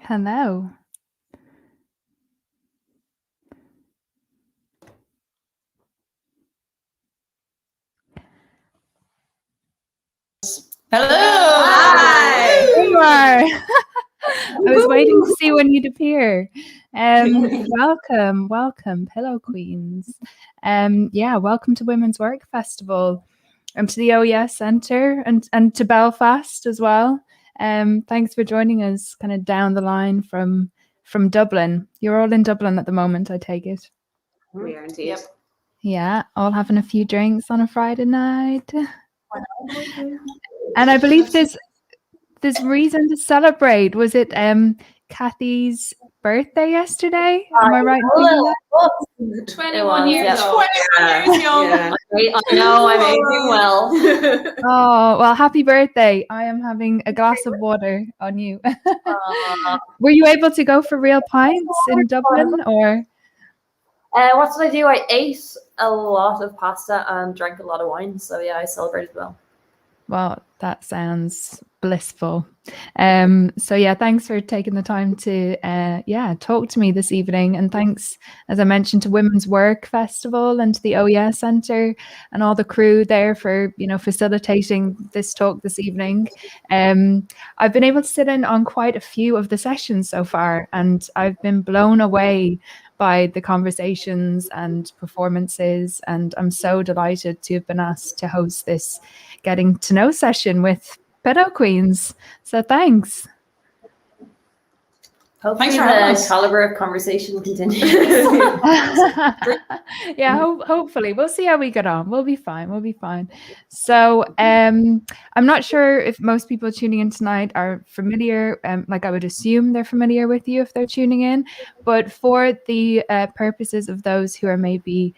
Hello. Hello. Hi. There you are. I was waiting to see when you'd appear. Welcome, Pillow Queens. Welcome to Women's Work Festival and to the OES Centre and to Belfast as well. Thanks for joining us kind of down the line from Dublin. You're all in Dublin at the moment, I take it. We are indeed. Yep. Yeah, all having a few drinks on a Friday night. And I believe there's reason to celebrate. Was it Kathy's birthday yesterday? Am I right in thinking that? 21 years. Yeah. 21 years young. Yeah. I know, I'm aging well. Oh, well, happy birthday. I am having a glass of water on you. Were you able to go for real pints in Dublin or? What did I do? I ate a lot of pasta and drank a lot of wine. So yeah, I celebrated well. Well, that sounds blissful. Thanks for taking the time to talk to me this evening, and thanks, as I mentioned, to Women's Work Festival and to the OES Centre and all the crew there for facilitating this talk this evening. I've been able to sit in on quite a few of the sessions so far, and I've been blown away by the conversations and performances, and I'm so delighted to have been asked to host this getting to know session with Pillow Queens. So thanks. Hopefully the caliber of conversation continues. Yeah, hopefully. We'll see how we get on. We'll be fine. So I'm not sure if most people tuning in tonight are familiar, like I would assume they're familiar with you if they're tuning in, but for the purposes of those who are maybe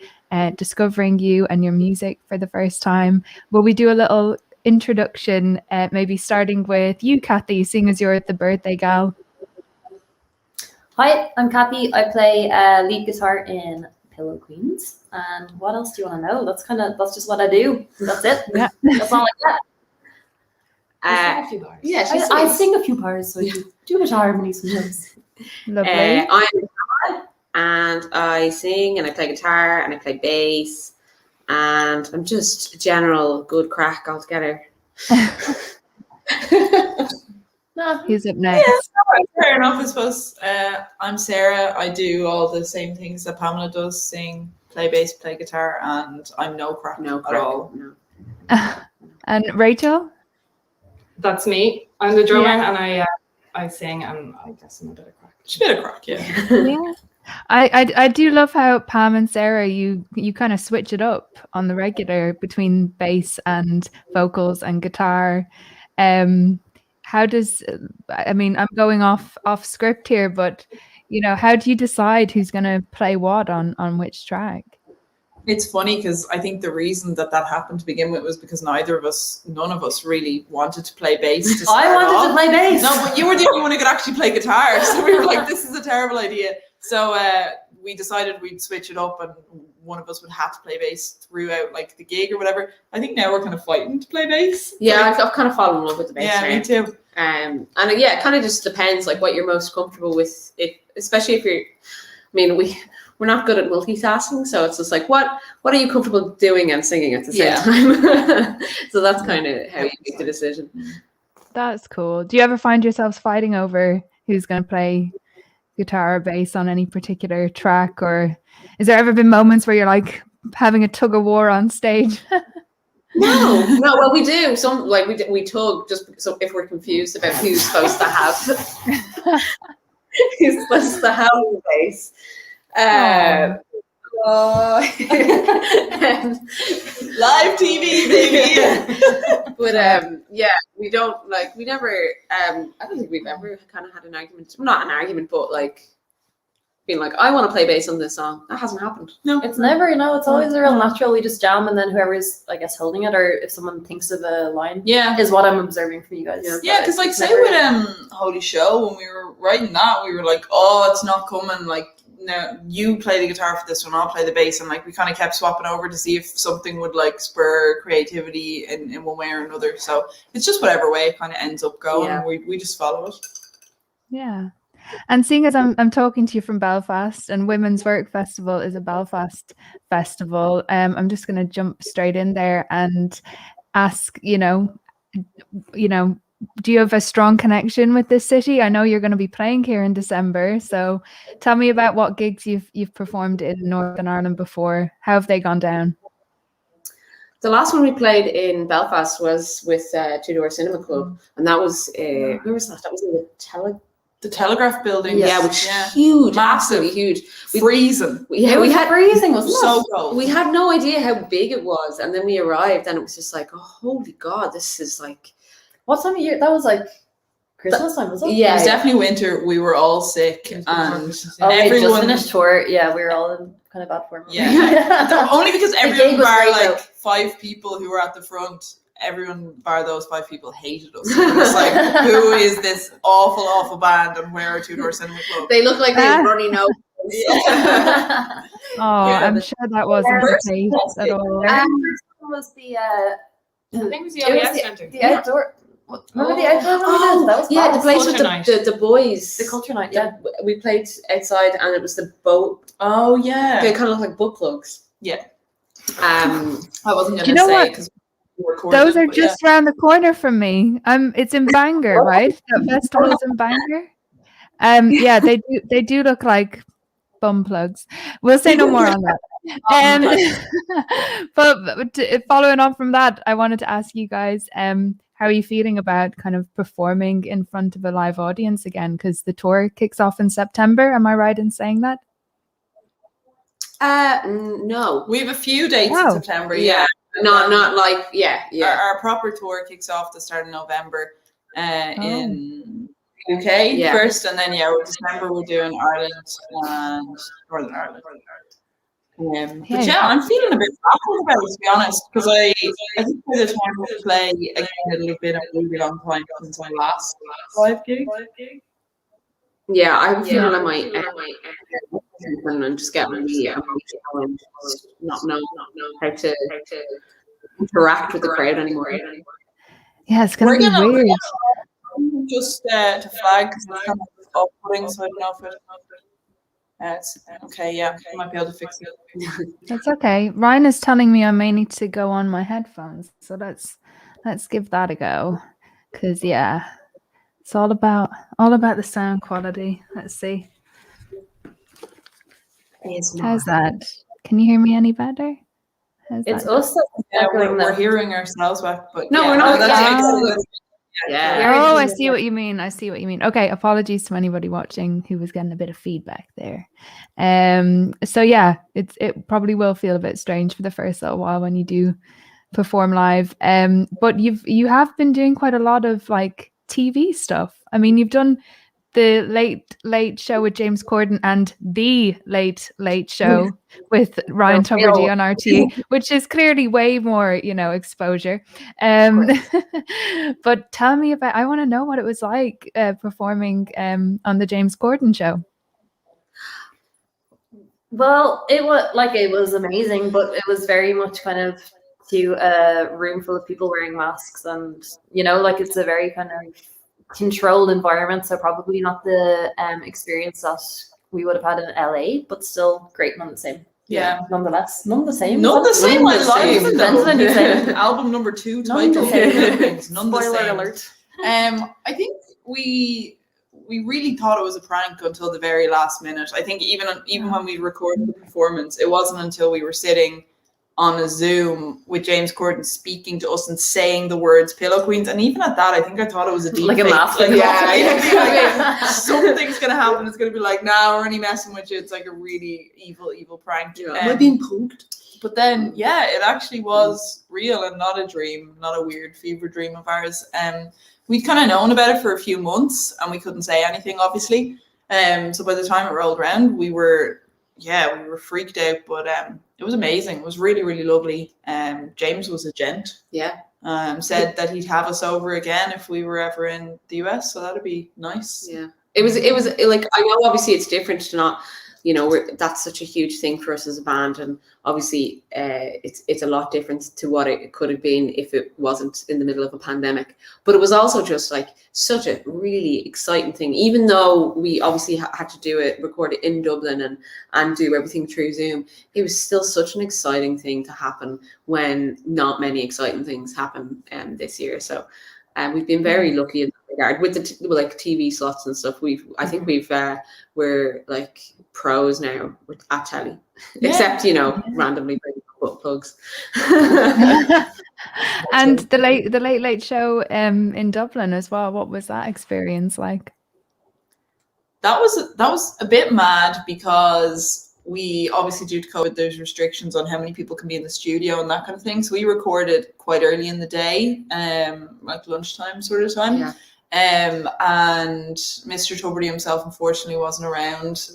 discovering you and your music for the first time, will we do a little introduction, maybe starting with you, Kathy, seeing as you're the birthday gal? Hi, I'm Kathy. I play lead guitar in Pillow Queens. And what else do you want to know? That's just what I do. That's it. Yeah. That's all like that. I sing a few bars. Yeah, I sing a few bars, so I do guitar harmonies sometimes. Lovely. I'm Carl, and I sing and I play guitar and I play bass, and I'm just a general good crack altogether. Who's up next? Yeah, fair enough, I suppose. I'm Sarah. I do all the same things that Pamela does: sing, play bass, play guitar, and I'm no crack at all. No. And Rachel? That's me. I'm the drummer, and I sing, and I guess I'm a bit of crack. She's a bit of crack, yeah. Yeah. I do love how Pam and Sarah, you kind of switch it up on the regular between bass and vocals and guitar. How does, I'm going off script here, but how do you decide who's going to play what on which track? It's funny because I think the reason that happened to begin with was because none of us really wanted to play bass. I wanted to play bass. No, but you were the only one who could actually play guitar. So we were like, this is a terrible idea. So we decided we'd switch it up and one of us would have to play bass throughout like the gig or whatever. I think now we're kind of fighting to play bass. Yeah, I've kind of fallen in love with the bass. Yeah, me too. And yeah, it kind of just depends like what you're most comfortable with, especially if we're not good at multitasking, so it's just like what are you comfortable doing and singing at the same time? So that's kind of how you make the decision. That's cool. Do you ever find yourselves fighting over who's going to play guitar or bass on any particular track, or is there ever been moments where you're like having a tug of war on stage? No. Well, we do. Some like we tug just so if we're confused about who's supposed to have the bass. Live TV, baby. But we don't like. We never. I don't think we've ever kind of had an argument. Not an argument, but like being like, I want to play bass on this song. That hasn't happened. No, it's never. It's always a real natural. We just jam, and then whoever's, I guess, holding it, or if someone thinks of a line, is what I'm observing from you guys. Yeah, because like say with Holy Show, when we were writing that, we were like, oh, it's not coming. Like, no, you play the guitar for this one, I'll play the bass, and like we kind of kept swapping over to see if something would like spur creativity in one way or another. So it's just whatever way it kind of ends up going. We just follow it. Yeah. And seeing as I'm talking to you from Belfast, and Women's Work Festival is a Belfast festival, I'm just going to jump straight in there and ask, do you have a strong connection with this city? I know you're going to be playing here in December, so tell me about what gigs you've performed in Northern Ireland before. How have they gone down? The last one we played in Belfast was with Two Door Cinema Club, and that was where was that? That was in the Telegraph building. Yeah, which is huge, massive, absolutely huge. Freezing. We had freezing, wasn't it? So cold. We had no idea how big it was, and then we arrived, and it was just like, oh, holy God, this is like. What time of year? That was like Christmas time, was it? Yeah, it was definitely winter. We were all sick, and everyone just finished tour. Yeah, we were all in kind of bad form. Yeah, only because everyone bar great, like 5 people who were at the front. Everyone bar those 5 people hated us. It was like, who is this awful band, and where are Two Door Cinema Club? They look like they have runny nose. I'm sure that wasn't the case at all. Was the I think it was the OES Centre. The outdoor. Remember the outdoor one? That was the place with the boys. The culture night. Yeah, we played outside, and it was the boat. Oh yeah, they kind of look like butt plugs. Yeah. I wasn't going to say because those are just around the corner from me. It's in Bangor, right? That festival's in Bangor. Yeah, they do look like bum plugs. We'll say no more on that. But following on from that, I wanted to ask you guys, how are you feeling about kind of performing in front of a live audience again? Because the tour kicks off in September. Am I right in saying that? No, we have a few dates in September. Yeah, not like Our proper tour kicks off the start of November in UK first, and then December we're doing Ireland and Northern Ireland. But I'm feeling a bit baffled about it, to be honest, because I think by the time we play again, it'll have been a really long time since my last live gig. Yeah, I have a feeling I might and just get really and not know how to interact with the crowd anymore. Yeah, it's gonna be weird. Just to flag, because it's kind of off-putting, so I don't know if it's okay. Yeah, I might be able to fix it. That's okay. Ryan is telling me I may need to go on my headphones, so let's give that a go. Because it's all about the sound quality. Let's see. How's that? Can you hear me any better? It's us. We're hearing ourselves back, but no, we're not. I see what you mean. Okay, apologies to anybody watching who was getting a bit of feedback there. So it probably will feel a bit strange for the first little while when you do perform live. But you have been doing quite a lot of like TV stuff. I mean, you've done the Late Show with James Corden and the Late Show with Ryan Tubridy on RTE, which is clearly way more, exposure. But tell me I want to know what it was like performing on the James Corden show. Well, it was amazing, but it was very much kind of to a room full of people wearing masks, and it's a very kind of controlled environment, so probably not the experience that we would have had in LA, but still great none the same. Nonetheless, none the same. None the same. Album number 2 title. Spoiler alert. I think we really thought it was a prank until the very last minute. I think even when we recorded the performance, it wasn't until we were sitting on a Zoom with James Corden speaking to us and saying the words "Pillow Queens," and even at that, I think I thought it was a deep like a mask. Something's gonna happen. It's gonna be like, "Nah, we're only messing with you." It's like a really evil prank. Am I being punked? But then, it actually was real and not a dream, not a weird fever dream of ours. We'd kind of known about it for a few months, and we couldn't say anything, obviously. So by the time it rolled around, we were freaked out, but it was amazing. It was really, really lovely. James was a gent. Yeah. Said that he'd have us over again if we were ever in the US, so that'd be nice. Yeah. It was like, I know obviously it's different to not you know, that's such a huge thing for us as a band, and obviously it's a lot different to what it could have been if it wasn't in the middle of a pandemic. But it was also just like such a really exciting thing, even though we obviously had to record it in Dublin and do everything through Zoom. It was still such an exciting thing to happen when not many exciting things happen this year. So we've been very lucky in that regard with the like TV slots and stuff. I think we're like pros now at telly, except randomly butt plugs. And the late show in Dublin as well. What was that experience like? That was a bit mad because we obviously, due to COVID, there's restrictions on how many people can be in the studio and that kind of thing. So we recorded quite early in the day, like lunchtime sort of time. Yeah. And Mr. Tuberty himself unfortunately wasn't around,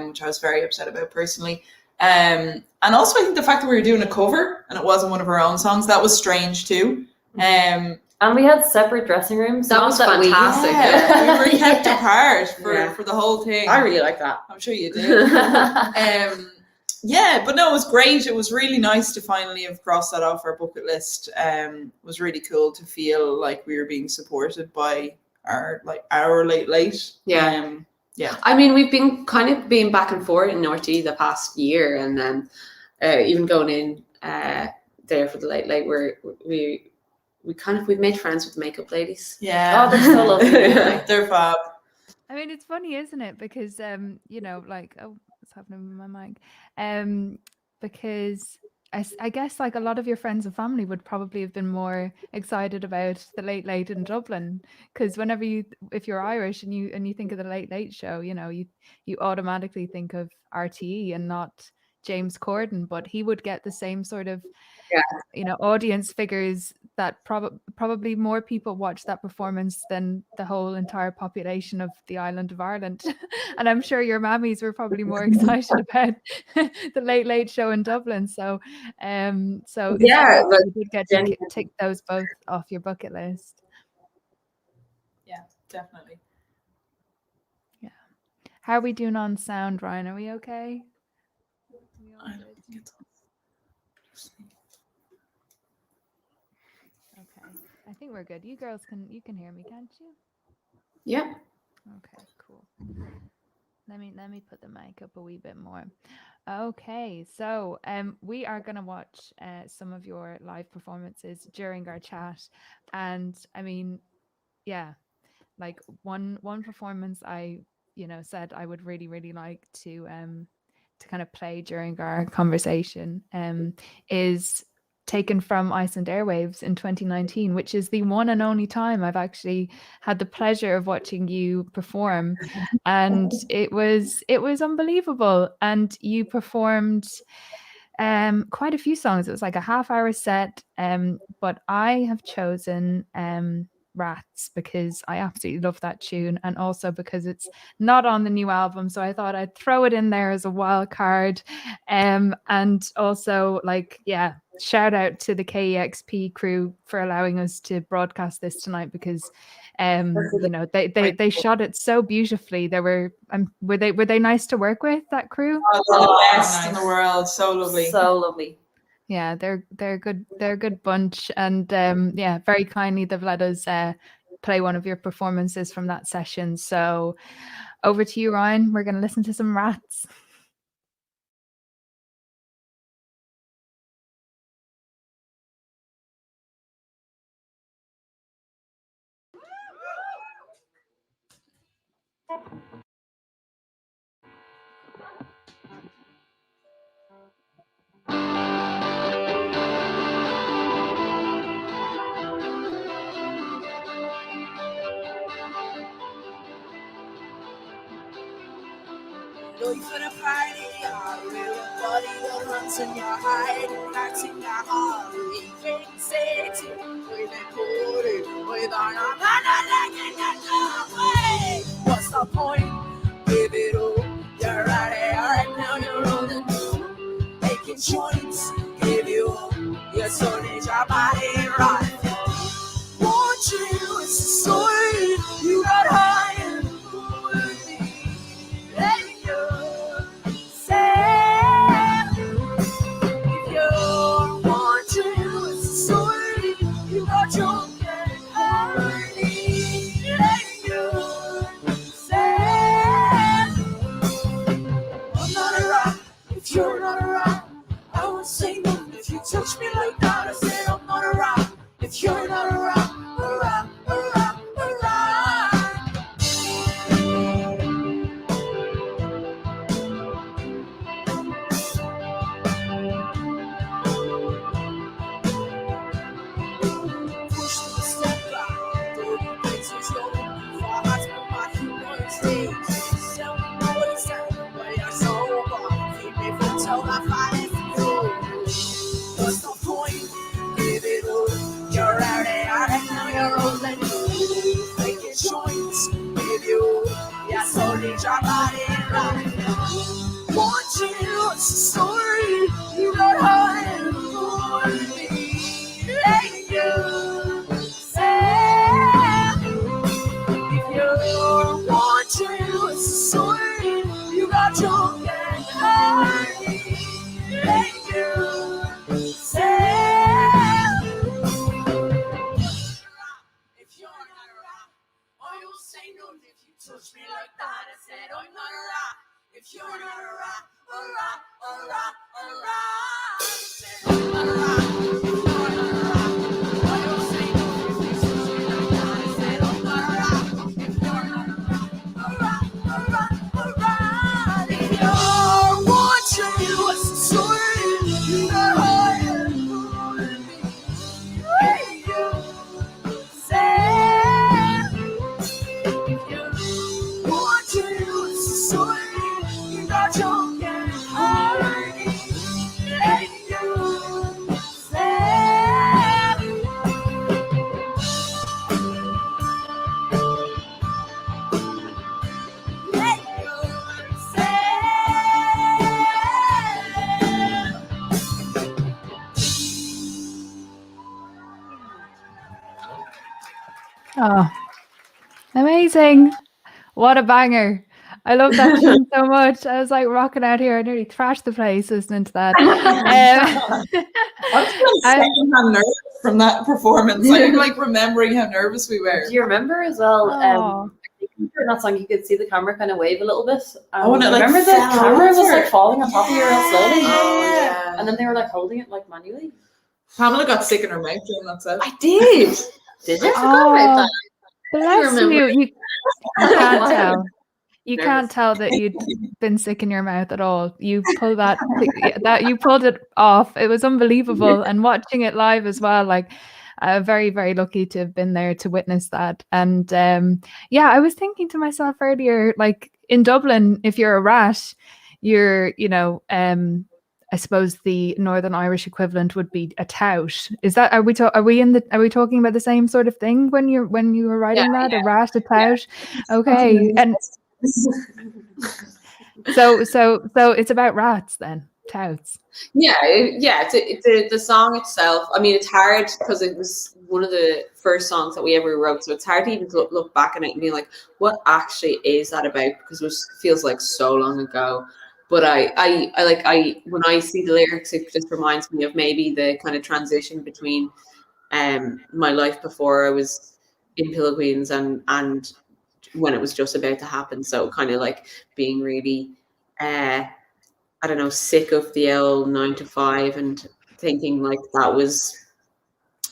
which I was very upset about personally. And also I think the fact that we were doing a cover and it wasn't one of our own songs, that was strange too. And we had separate dressing rooms. That was fantastic. We were kept apart for the whole thing. I really like that. I'm sure you did. Yeah, but no, it was great. It was really nice to finally have crossed that off our bucket list. It was really cool to feel like we were being supported by our late. Yeah. Yeah. I mean, we've been kind of being back and forth in Norty the past year, and then even going in there for the late where we've made friends with the makeup ladies. Yeah. Oh, they're so lovely. They're fab. I mean, it's funny, isn't it? Because like, oh, what's happening with my mic? Because I guess like a lot of your friends and family would probably have been more excited about the late in Dublin, because if you're Irish and you think of the late show, you automatically think of RTE and not James Corden, but he would get the same sort of audience figures that probably more people watch that performance than the whole entire population of the island of Ireland. And I'm sure your mammies were probably more excited about the late show in Dublin. So you did get to tick those both off your bucket list. Yeah, definitely. Yeah. How are we doing on sound, Ryan? Are we okay? Okay, I think we're good. You girls you can hear me, can't you? Yeah. Okay, cool. Let me put the mic up a wee bit more. Okay, so we are gonna watch some of your live performances during our chat, and I mean, yeah, like one performance I said I would really like to kind of play during our conversation is taken from Iceland Airwaves in 2019, which is the one and only time I've actually had the pleasure of watching you perform, and it was unbelievable. And you performed quite a few songs. It was like a half-hour set, but I have chosen Rats because I absolutely love that tune, and also because it's not on the new album, so I thought I'd throw it in there as a wild card. And also, like, yeah, shout out to the KEXP crew for allowing us to broadcast this tonight, because they shot it so beautifully. They were they nice to work with, that crew? The best in the world. So lovely. Yeah, they're a good bunch, and very kindly they've let us play one of your performances from that session. So over to you, Ryan. We're going to listen to some Rats. Going for the party, everybody that runs in your hide, cracks in your heart, we can say it, we can put it, we don't know, what's the point? Give it all, you're right now, you're on the move, making joints, give you all, your soul is your body, right? Want you, it's a story, you got high and fooled me. if you're not around. Push to the step back, dirty places go. Far hearts from my human stage. Tell me what it's like when you're sober. Keep me from till I find it through. What's the point? Give it all. You're out there, and now you're rolling. Making joints, give you. Yeah, so need your body right now. Watching what's the story? You got high for me. Let you say if you're watching what's the story? You got drunk and high. Let you say if you're not around, or you'll say no if you touch me like that. I said I'm not around. If you're not around, said I'm not around. If you're not around, or you'll say no if you touch me like that. I said I'm not around. If you're not around, if you're watching what's the story? You got higher than me. Hey, you say if you're watching what's the story? You got drunk and high. Hey, you say let you Oh, amazing. What a banger. I love that tune so much. I was like rocking out here. I nearly thrashed the place listening to that. I'm feeling secondhand nervous from that performance. I'm like remembering how nervous we were. Do you remember as well? Oh. In that song, you could see the camera kind of wave a little bit. Oh, and it, like, remember the fell camera was over. like falling on top of you real slowly. Oh, yeah. And then they were like holding it like manually. Pamela got sick in her mouth during that set. I did. Did you? I forgot about that. Bless remember. you. You can't Why? tell. You Nervous. can't tell that you'd been sick in your mouth at all. You pulled you pulled it off. It was unbelievable. And watching it live as well, like very, very lucky to have been there to witness that. And yeah, I was thinking to myself earlier, like in Dublin, if you're a rat, you're, I suppose the Northern Irish equivalent would be a tout. Is that are we talking about the same sort of thing when you were writing that? A rat, a tout? Okay. And so it's about rats then, touts. Yeah. It's the song itself. I mean, it's hard because it was one of the first songs that we ever wrote, so it's hard to even look back on it and be like, what actually is that about? Because it feels like so long ago. But I when I see the lyrics, it just reminds me of maybe the kind of transition between my life before I was in Pillow Queens and when it was just about to happen. So kind of like being really I don't know, sick of the old 9 to 5 and thinking like that was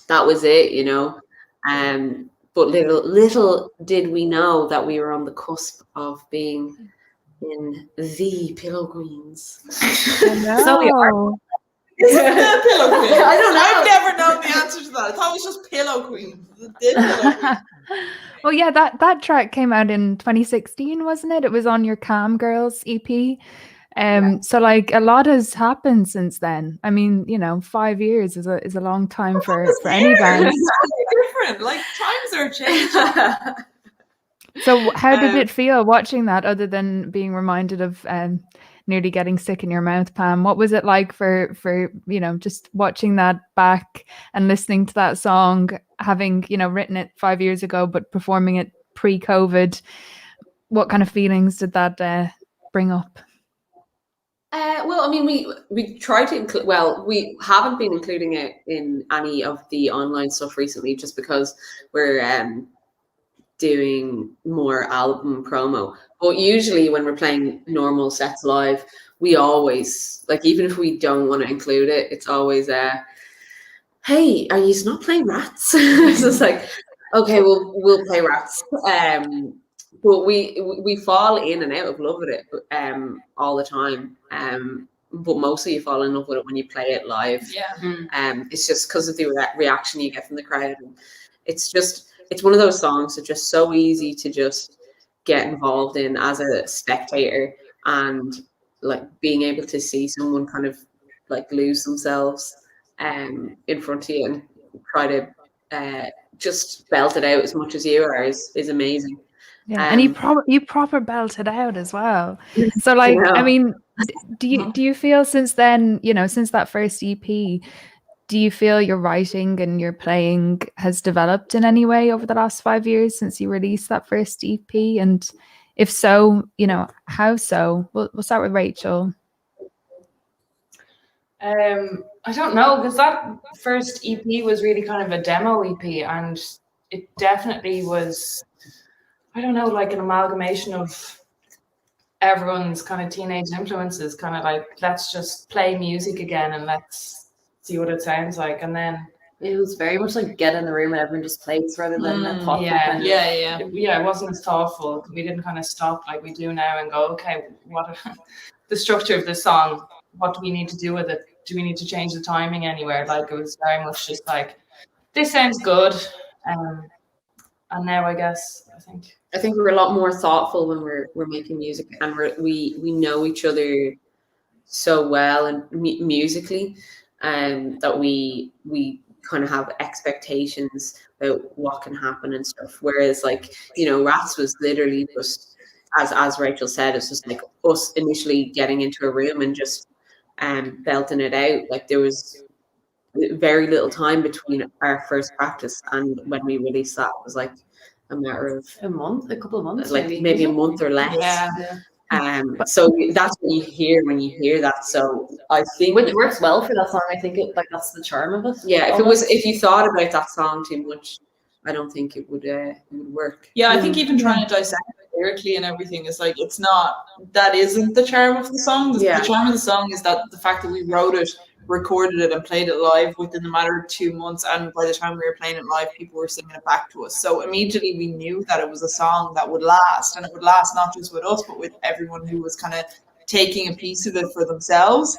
it, but little did we know that we were on the cusp of being in the Pillow Queens. So we are. Is it the Pillow Queen? I don't know. I've never known the answer to that. I thought it was just Pillow Queen. The Pillow Queen. Well, yeah, that track came out in 2016, wasn't it? It was on your Cam Girls EP. So like a lot has happened since then. I mean, 5 years is a long time for any band. It's totally different. Like times are changing. So how did it feel watching that, other than being reminded of nearly getting sick in your mouth, Pam? What was it like for just watching that back and listening to that song, having written it 5 years ago but performing it pre-COVID? What kind of feelings did that bring up? Well, I mean, we try to include. Well, we haven't been including it in any of the online stuff recently, just because we're doing more album promo. But usually, when we're playing normal sets live, we always, like, even if we don't want to include it, it's always hey, are you not playing Rats? It's just like, okay, we'll play Rats. But we fall in and out of love with it all the time. But mostly you fall in love with it when you play it live. It's just because of the reaction you get from the crowd. And it's one of those songs that's just so easy to just get involved in as a spectator, and like being able to see someone kind of like lose themselves in front of you and try to just belt it out as much as you are is amazing. Yeah, and you proper belt it out as well. So like, I mean, do you feel since then, since that first EP, do you feel your writing and your playing has developed in any way over the last 5 years since you released that first EP? And if so, how so? We'll start with Rachel. I don't know, because that first EP was really kind of a demo EP, and it definitely was, I don't know, like an amalgamation of everyone's kind of teenage influences, kind of like, let's just play music again and let's see what it sounds like. And then it was very much like get in the room and everyone just plays rather than a thoughtful kind of, it wasn't as thoughtful. We didn't kind of stop like we do now and go, okay, what the structure of this song, what do we need to do with it? Do we need to change the timing anywhere? Like, it was very much just like, this sounds good. And now I guess I think we're a lot more thoughtful when we're making music, and we know each other so well and musically, that we kind of have expectations about what can happen and stuff. Whereas like, Rats was literally just, as Rachel said, it's just like us initially getting into a room and just belting it out. Like, there was very little time between our first practice and when we released that. It was like a matter of a couple of months, like maybe a month or less. So that's what you hear when you hear that. So I think, which works well for that song. I think that's the charm of it. Yeah, if you thought about that song too much, I don't think it would work. Yeah, I think even trying to dissect it lyrically and everything is like, that isn't the charm of the song. The charm of the song is that the fact that we wrote it, recorded it, and played it live within a matter of 2 months, and by the time we were playing it live, people were singing it back to us. So immediately we knew that it was a song that would last, and it would last not just with us, but with everyone who was kind of taking a piece of it for themselves.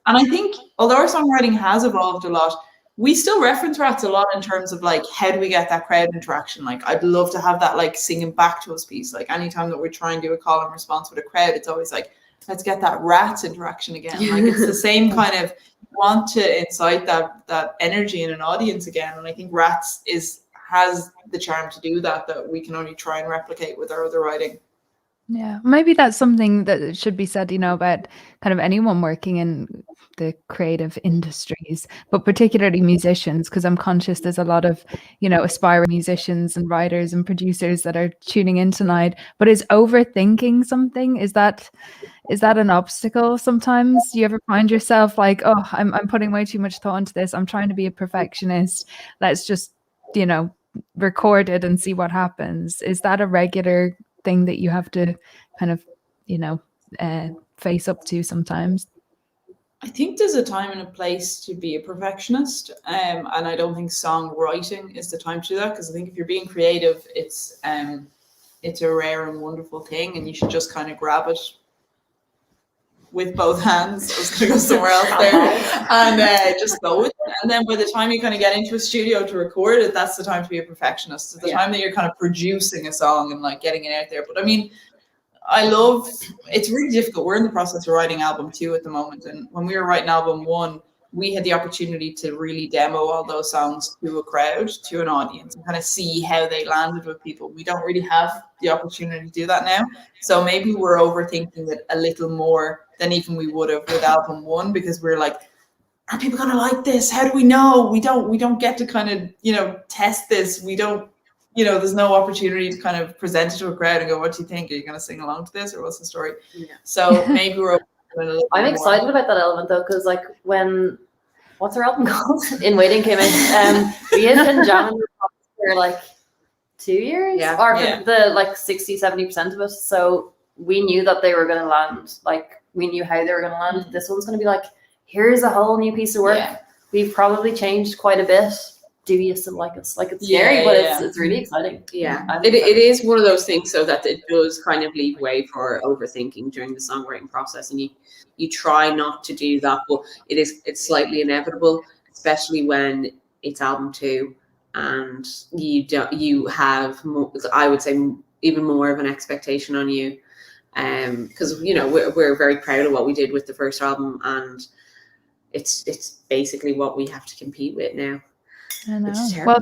And I think, although our songwriting has evolved a lot, we still reference Rats a lot in terms of like, how do we get that crowd interaction? Like, I'd love to have that like singing back to us piece. Like, anytime that we're trying to do a call and response with a crowd, it's always like, let's get that Rats interaction again. Like, it's the same kind of want to incite that energy in an audience again. And I think Rats has the charm to do that we can only try and replicate with our other writing. Yeah, maybe that's something that should be said, about kind of anyone working in the creative industries, but particularly musicians, because I'm conscious there's a lot of, aspiring musicians and writers and producers that are tuning in tonight. But is overthinking something? Is that an obstacle sometimes? Do you ever find yourself like, oh, I'm putting way too much thought into this. I'm trying to be a perfectionist. Let's just, record it and see what happens. Is that a regular thing that you have to kind of, face up to sometimes? I think there's a time and a place to be a perfectionist, and I don't think songwriting is the time to do that, because I think if you're being creative, it's a rare and wonderful thing, and you should just kind of grab it with both hands. I was going to go somewhere else there, and just go with it. And then by the time you kind of get into a studio to record it, that's the time to be a perfectionist. It's the time that you're kind of producing a song and like getting it out there. But I mean, it's really difficult. We're in the process of writing album 2 at the moment. And when we were writing album 1, we had the opportunity to really demo all those songs to a crowd, to an audience, and kind of see how they landed with people. We don't really have the opportunity to do that now. So maybe we're overthinking it a little more than even we would have with album 1, because we're like, are people gonna like this? How do we know? We don't get to kind of, test this. We don't, there's no opportunity to kind of present it to a crowd and go, what do you think? Are you gonna sing along to this, or what's the story? Yeah. So maybe we're I'm excited about that element though, because like when what's our album called? In Waiting came in, we had been jamming for like 2 years, or for the like 60-70% of it. So we knew that they were going to land. Like, we knew how they were going to land. This one's going to be like, here's a whole new piece of work. we've probably changed quite a bit. Do you still like us? Like, it's scary, but it's really exciting. Yeah, it is one of those things, so that it does kind of leave way for overthinking during the songwriting process, and you try not to do that, but it's slightly inevitable, especially when it's album 2, and you have more, I would say, even more of an expectation on you, because we're very proud of what we did with the first album, and it's basically what we have to compete with now. I know. Well,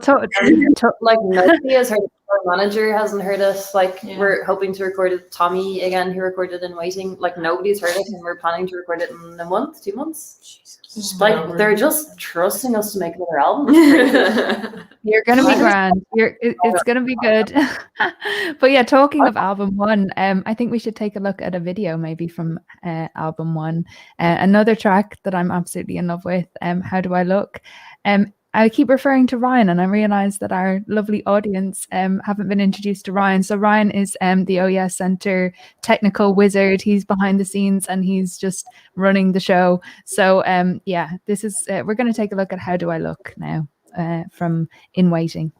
like nobody has heard it. Our manager hasn't heard it. Like we're hoping to record it. Tommy again, who recorded in Waiting. Like nobody's heard it, and we're planning to record it in a month, 2 months. Like they're just trusting us to make another album. You're gonna be grand. It's gonna be good. But yeah, talking of album 1, I think we should take a look at a video maybe from album 1. Another track that I'm absolutely in love with. How Do I Look? I keep referring to Ryan, and I realize that our lovely audience haven't been introduced to Ryan. So Ryan is the OES Centre technical wizard. He's behind the scenes and he's just running the show. So this is we're going to take a look at How Do I Look now from In Waiting.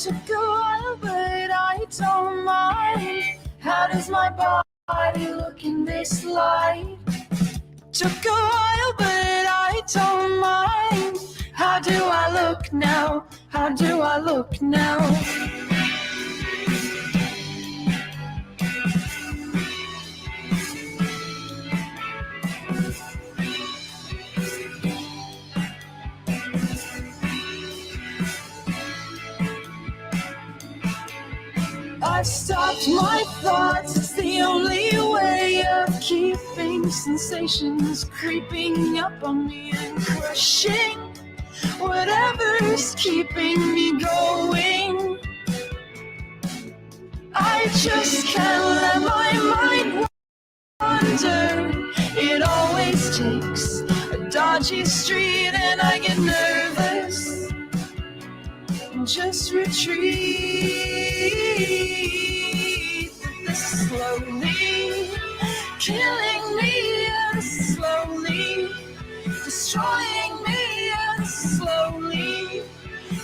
Took a while, but I don't mind. How does my body look in this light? Took a while, but I don't mind. How do I look now? How do I look now? I've stopped my thoughts, it's the only way of keeping sensations creeping up on me and crushing whatever's keeping me going. I just can't let my mind wander. It always takes a dodgy street and I get nervous and just retreat. This slowly killing me and slowly destroying me and slowly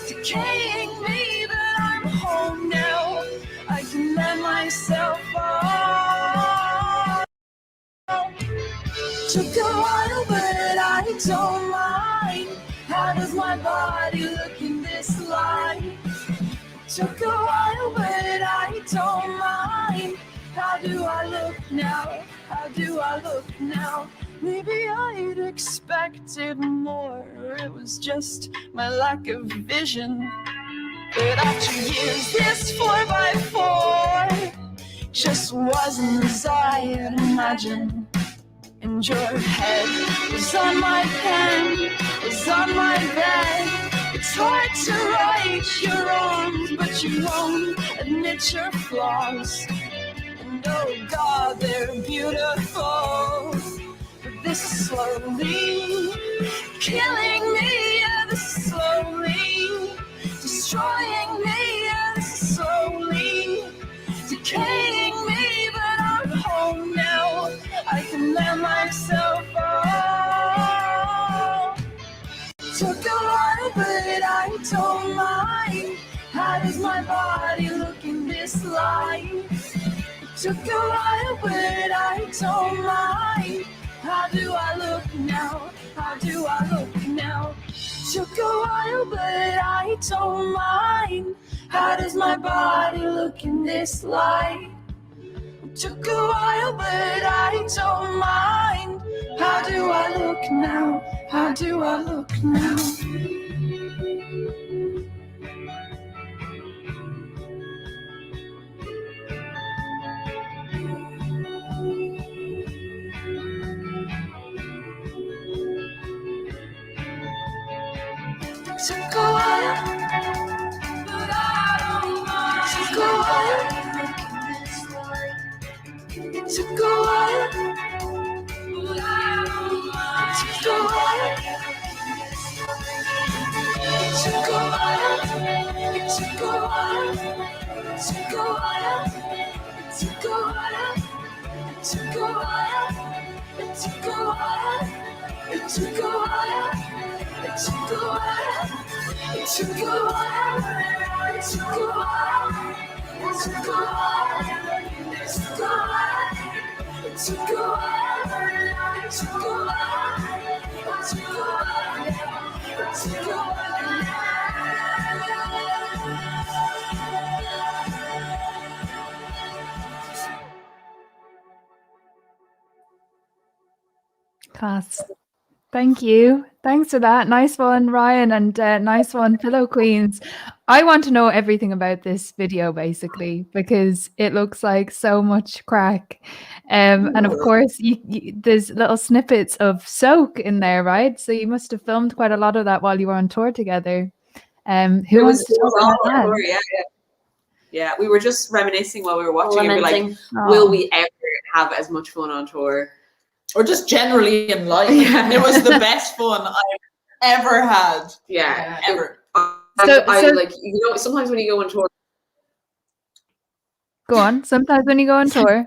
decaying me, but I'm home now. I can let myself fall. Took a while, but I don't mind. How does my body look in this light? Took a while, but I don't mind. How do I look now? How do I look now? Maybe I'd expected more, or it was just my lack of vision. But after years, this 4x4 just wasn't as I had imagined. And your head was on my pen, was on my bed. It's hard to write your wrongs, but you won't admit your flaws. And oh God, they're beautiful. But this is slowly killing me, and this is slowly destroying me, and this is slowly decaying me, but I'm home now. I can let myself fall. Took a while, but I don't mind. How does my body look in this light? Took a while, but I don't mind. How do I look now? How do I look now? Took a while, but I don't mind. How does my body look in this light? Took a while, but I don't mind. How do I look now? How do I look now? to go higher, but I don't mind to go higher, to go higher, but I don't mind to go higher, to go higher, to go higher, to go higher, to go higher, to go higher, to go higher, to go higher, to go higher, to go higher, to go higher, to go higher, to go higher, to go higher, to go higher, to go higher, to go Class. Thank you. Thanks for that. Nice one, Ryan, and nice one, Pillow Queens. I want to know everything about this video, basically, because it looks like so much crack. And of course, there's little snippets of Soak in there, right? So you must have filmed quite a lot of that while you were on tour together. Who wants to talk about that? Yeah, we were just reminiscing while we were watching and we're like, will we ever have as much fun on tour? Or just generally in life. Yeah. It was the best fun I've ever had. Yeah, ever. I like, you know, sometimes when you go on tour. Go on. Sometimes when you go on tour.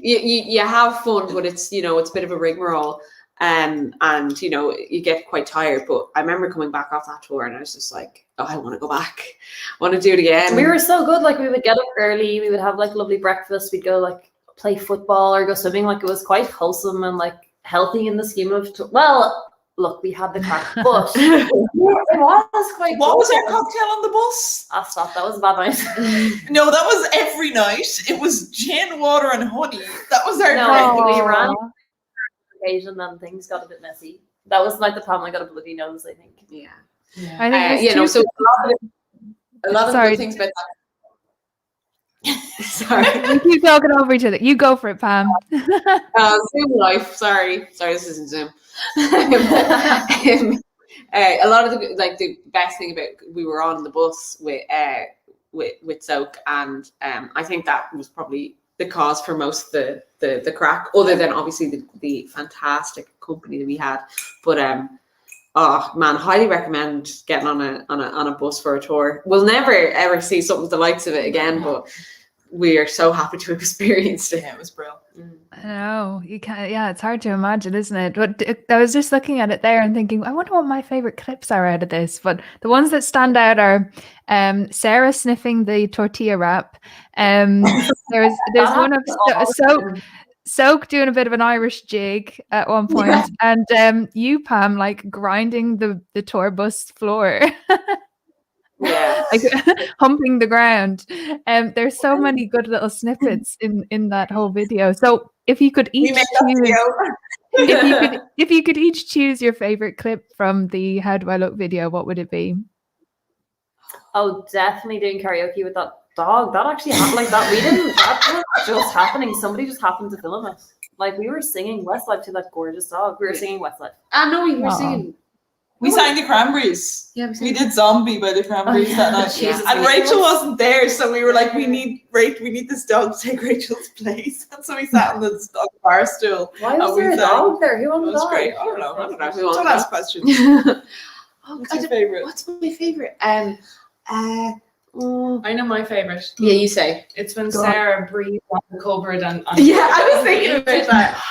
You have fun, but it's, you know, it's a bit of a rigmarole. And you know, you get quite tired. But I remember coming back off that tour and I was just like, oh, I want to go back. I want to do it again. We were so good. Like, we would get up early, we would have like lovely breakfast, we'd go like play football or go swimming. Like, it was quite wholesome and like healthy in the scheme of well, look, we had the crack, but it was quite What good. was our cocktail on the bus? Ah, stop, that was a bad night. No, that was every night. It was gin, water, and honey. That was our No, drink. we ran on occasion and things got a bit messy. That was like the time I got a bloody nose, I think. Yeah. I think You know, so a lot of the Sorry. good things about that. Sorry. We keep talking over each other. You go for it, Pam. Zoom life. Sorry, this isn't Zoom. A lot of the best thing about, we were on the bus with Soak, and I think that was probably the cause for most of the crack, other than obviously the fantastic company that we had. But oh man, highly recommend getting on a bus for a tour. We'll never ever see something the likes of it again, but we are so happy to have experienced it. Yeah, it was brilliant. I know, you can't. Yeah, it's hard to imagine, isn't it? But I was just looking at it there and thinking, I wonder what my favorite clips are out of this. But the ones that stand out are Sarah sniffing the tortilla wrap. There's one of Soak doing a bit of an Irish jig at one point, and you, Pam, like grinding the tour bus floor. Yeah, like humping the ground. There's so many good little snippets in that whole video. So if you could each choose, if you could each choose your favorite clip from the How Do I Look video, what would it be? Oh, definitely doing karaoke with that dog. That actually happened. Like, that, that was just happening. Somebody just happened to film it. Like, we were singing Westlife to that gorgeous dog. We were singing Westlife. No, we were singing. We sang the Cranberries. Yeah, we did Zombie by the Cranberries that night. Jesus, and Rachel wasn't there, so we were like, we need this dog to take Rachel's place. And so we sat on the bar stool. Why was there a dog there? Who owned the dog? Great. I don't know. Don't ask questions. What's your favorite? What's my favorite? I know my favorite. Yeah, you say. It's when Sarah breathes on the cupboard and yeah, I was thinking about that.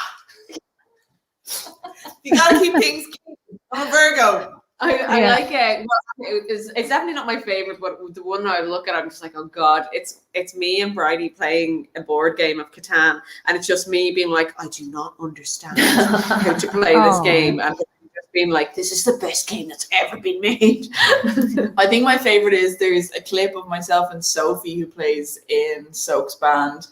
You gotta keep things clean. I'm a Virgo. I like it. It's definitely not my favorite, but the one I look at, I'm just like, oh god, it's me and Bridie playing a board game of Catan, and it's just me being like, I do not understand how to play this game, and just being like, this is the best game that's ever been made. I think my favorite is there's a clip of myself and Sophie, who plays in Soak's band,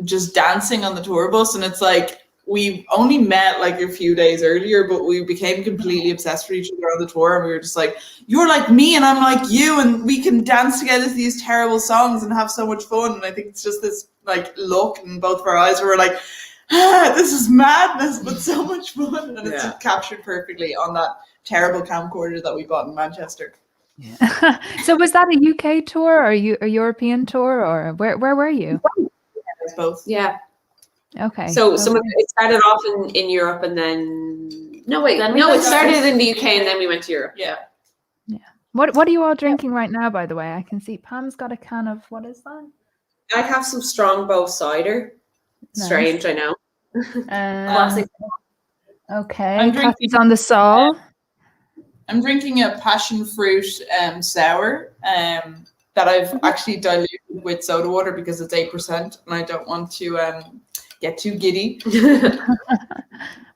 just dancing on the tour bus, and it's like, we only met like a few days earlier, but we became completely obsessed with each other on the tour, and we were just like, you're like me and I'm like you, and we can dance together to these terrible songs and have so much fun. And I think it's just this like look in both of our eyes where we're like, this is madness, but so much fun. And it's Yeah. just captured perfectly on that terrible camcorder that we bought in Manchester. Yeah. So was that a UK tour or a European tour, or where were you? It's both. Yeah. Okay. So some of okay. it started off in Europe, and then it started in the UK, and then we went to Europe. Yeah. What are you all drinking right now, by the way? I can see Pam's got a can of, what is that? I have some Strongbow cider. Nice. Strange, I know. Classic. Okay. I'm drinking- Cassie's on the Sol. I'm drinking a passion fruit sour that I've actually diluted with soda water because it's 8%, and I don't want to get too giddy.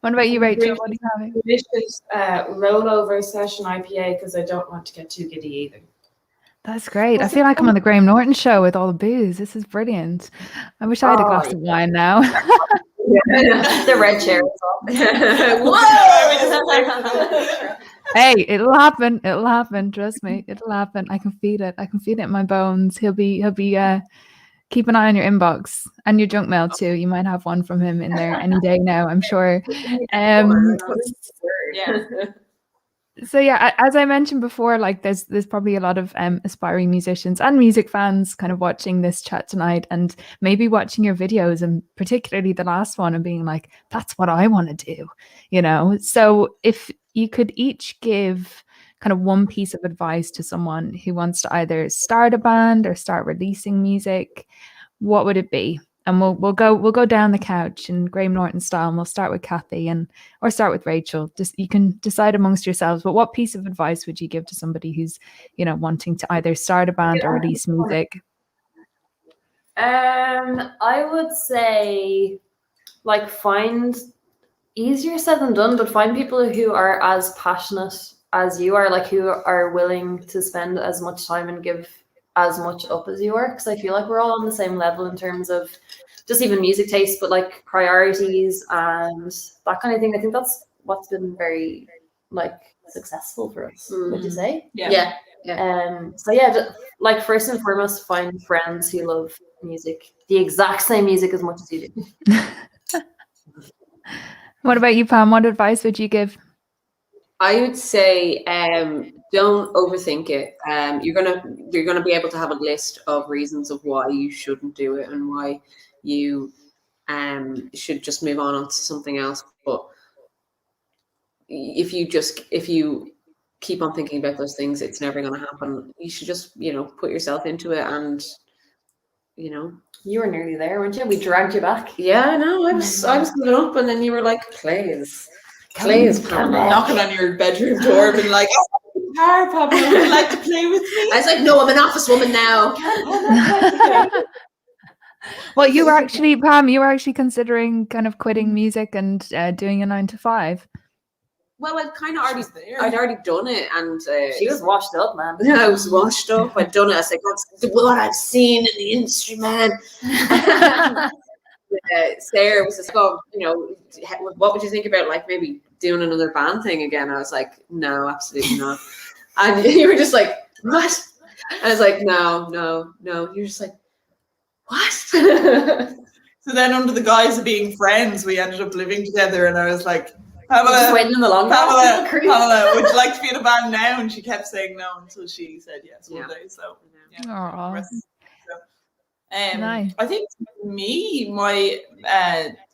What about you, Rachel? What are you having? Delicious rollover session IPA because I don't want to get too giddy either. That's great. I feel like I'm on the Graham Norton show with all the booze. This is brilliant. I wish I had a glass of wine now. The red chair as well. Hey, it'll happen. It'll happen. Trust me, it'll happen. I can feel it. I can feel it in my bones. He'll be. Keep an eye on your inbox and your junk mail too. You might have one from him in there any day now, I'm sure. Yeah. So yeah, as I mentioned before, like there's probably a lot of aspiring musicians and music fans kind of watching this chat tonight, and maybe watching your videos, and particularly the last one, and being like, that's what I want to do, you know. So if you could each give kind of one piece of advice to someone who wants to either start a band or start releasing music, what would it be? And we'll go down the couch in Graham Norton style, and we'll start with Kathy or start with Rachel. Just you can decide amongst yourselves. But what piece of advice would you give to somebody who's, you know, wanting to either start a band or release music? I would say, like, find, easier said than done, but find people who are as passionate as you are, like who are willing to spend as much time and give as much up as you are, because I feel like we're all on the same level in terms of just even music taste, but like priorities and that kind of thing. I think that's what's been very like successful for us. Would you say? Yeah. So yeah, just, like first and foremost, find friends who love music, the exact same music as much as you do. What about you, Pam? What advice would you give? I would say don't overthink it. You're gonna be able to have a list of reasons of why you shouldn't do it and why you should just move on to something else. But if you keep on thinking about those things, it's never gonna happen. You should just, put yourself into it, and You were nearly there, weren't you? We dragged you back. yeah, no, I was giving up, and then you were like, please, come back. Knocking on your bedroom door, and like, guitar, Pablo, would you like to play with me? I was like, no, I'm an office woman now. Well, you were actually, Pam, you were actually considering kind of quitting music and doing a 9-to-5. Well, I'd already done it, and She was washed up, man. I was washed up. I'd done it. I was like, that's what I've seen in the industry, man. Sarah was just, what would you think about like maybe doing another band thing again? I was like, no, absolutely not. And you were just like, what? I was like, no. You're just like, what? So then, under the guise of being friends, we ended up living together, and I was like, Just waiting in the long Pamela, would you like to be in a band now? And she kept saying no until she said yes one day. So yeah. Aw. I think for me, my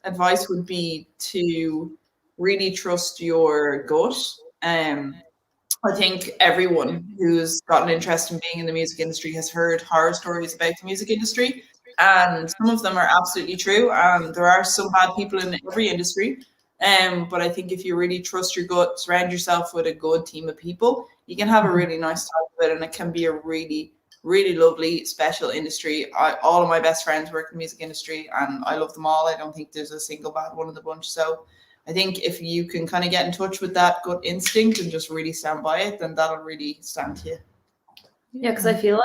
advice would be to really trust your gut. I think everyone who's got an interest in being in the music industry has heard horror stories about the music industry, and some of them are absolutely true. There are some bad people in every industry. But I think if you really trust your gut, surround yourself with a good team of people, you can have a really nice time with it, and it can be a really, really lovely, special industry. All of my best friends work in the music industry, and I love them all. I don't think there's a single bad one in the bunch. So I think if you can kind of get in touch with that gut instinct and just really stand by it, then that'll really stand to you. Yeah, because I feel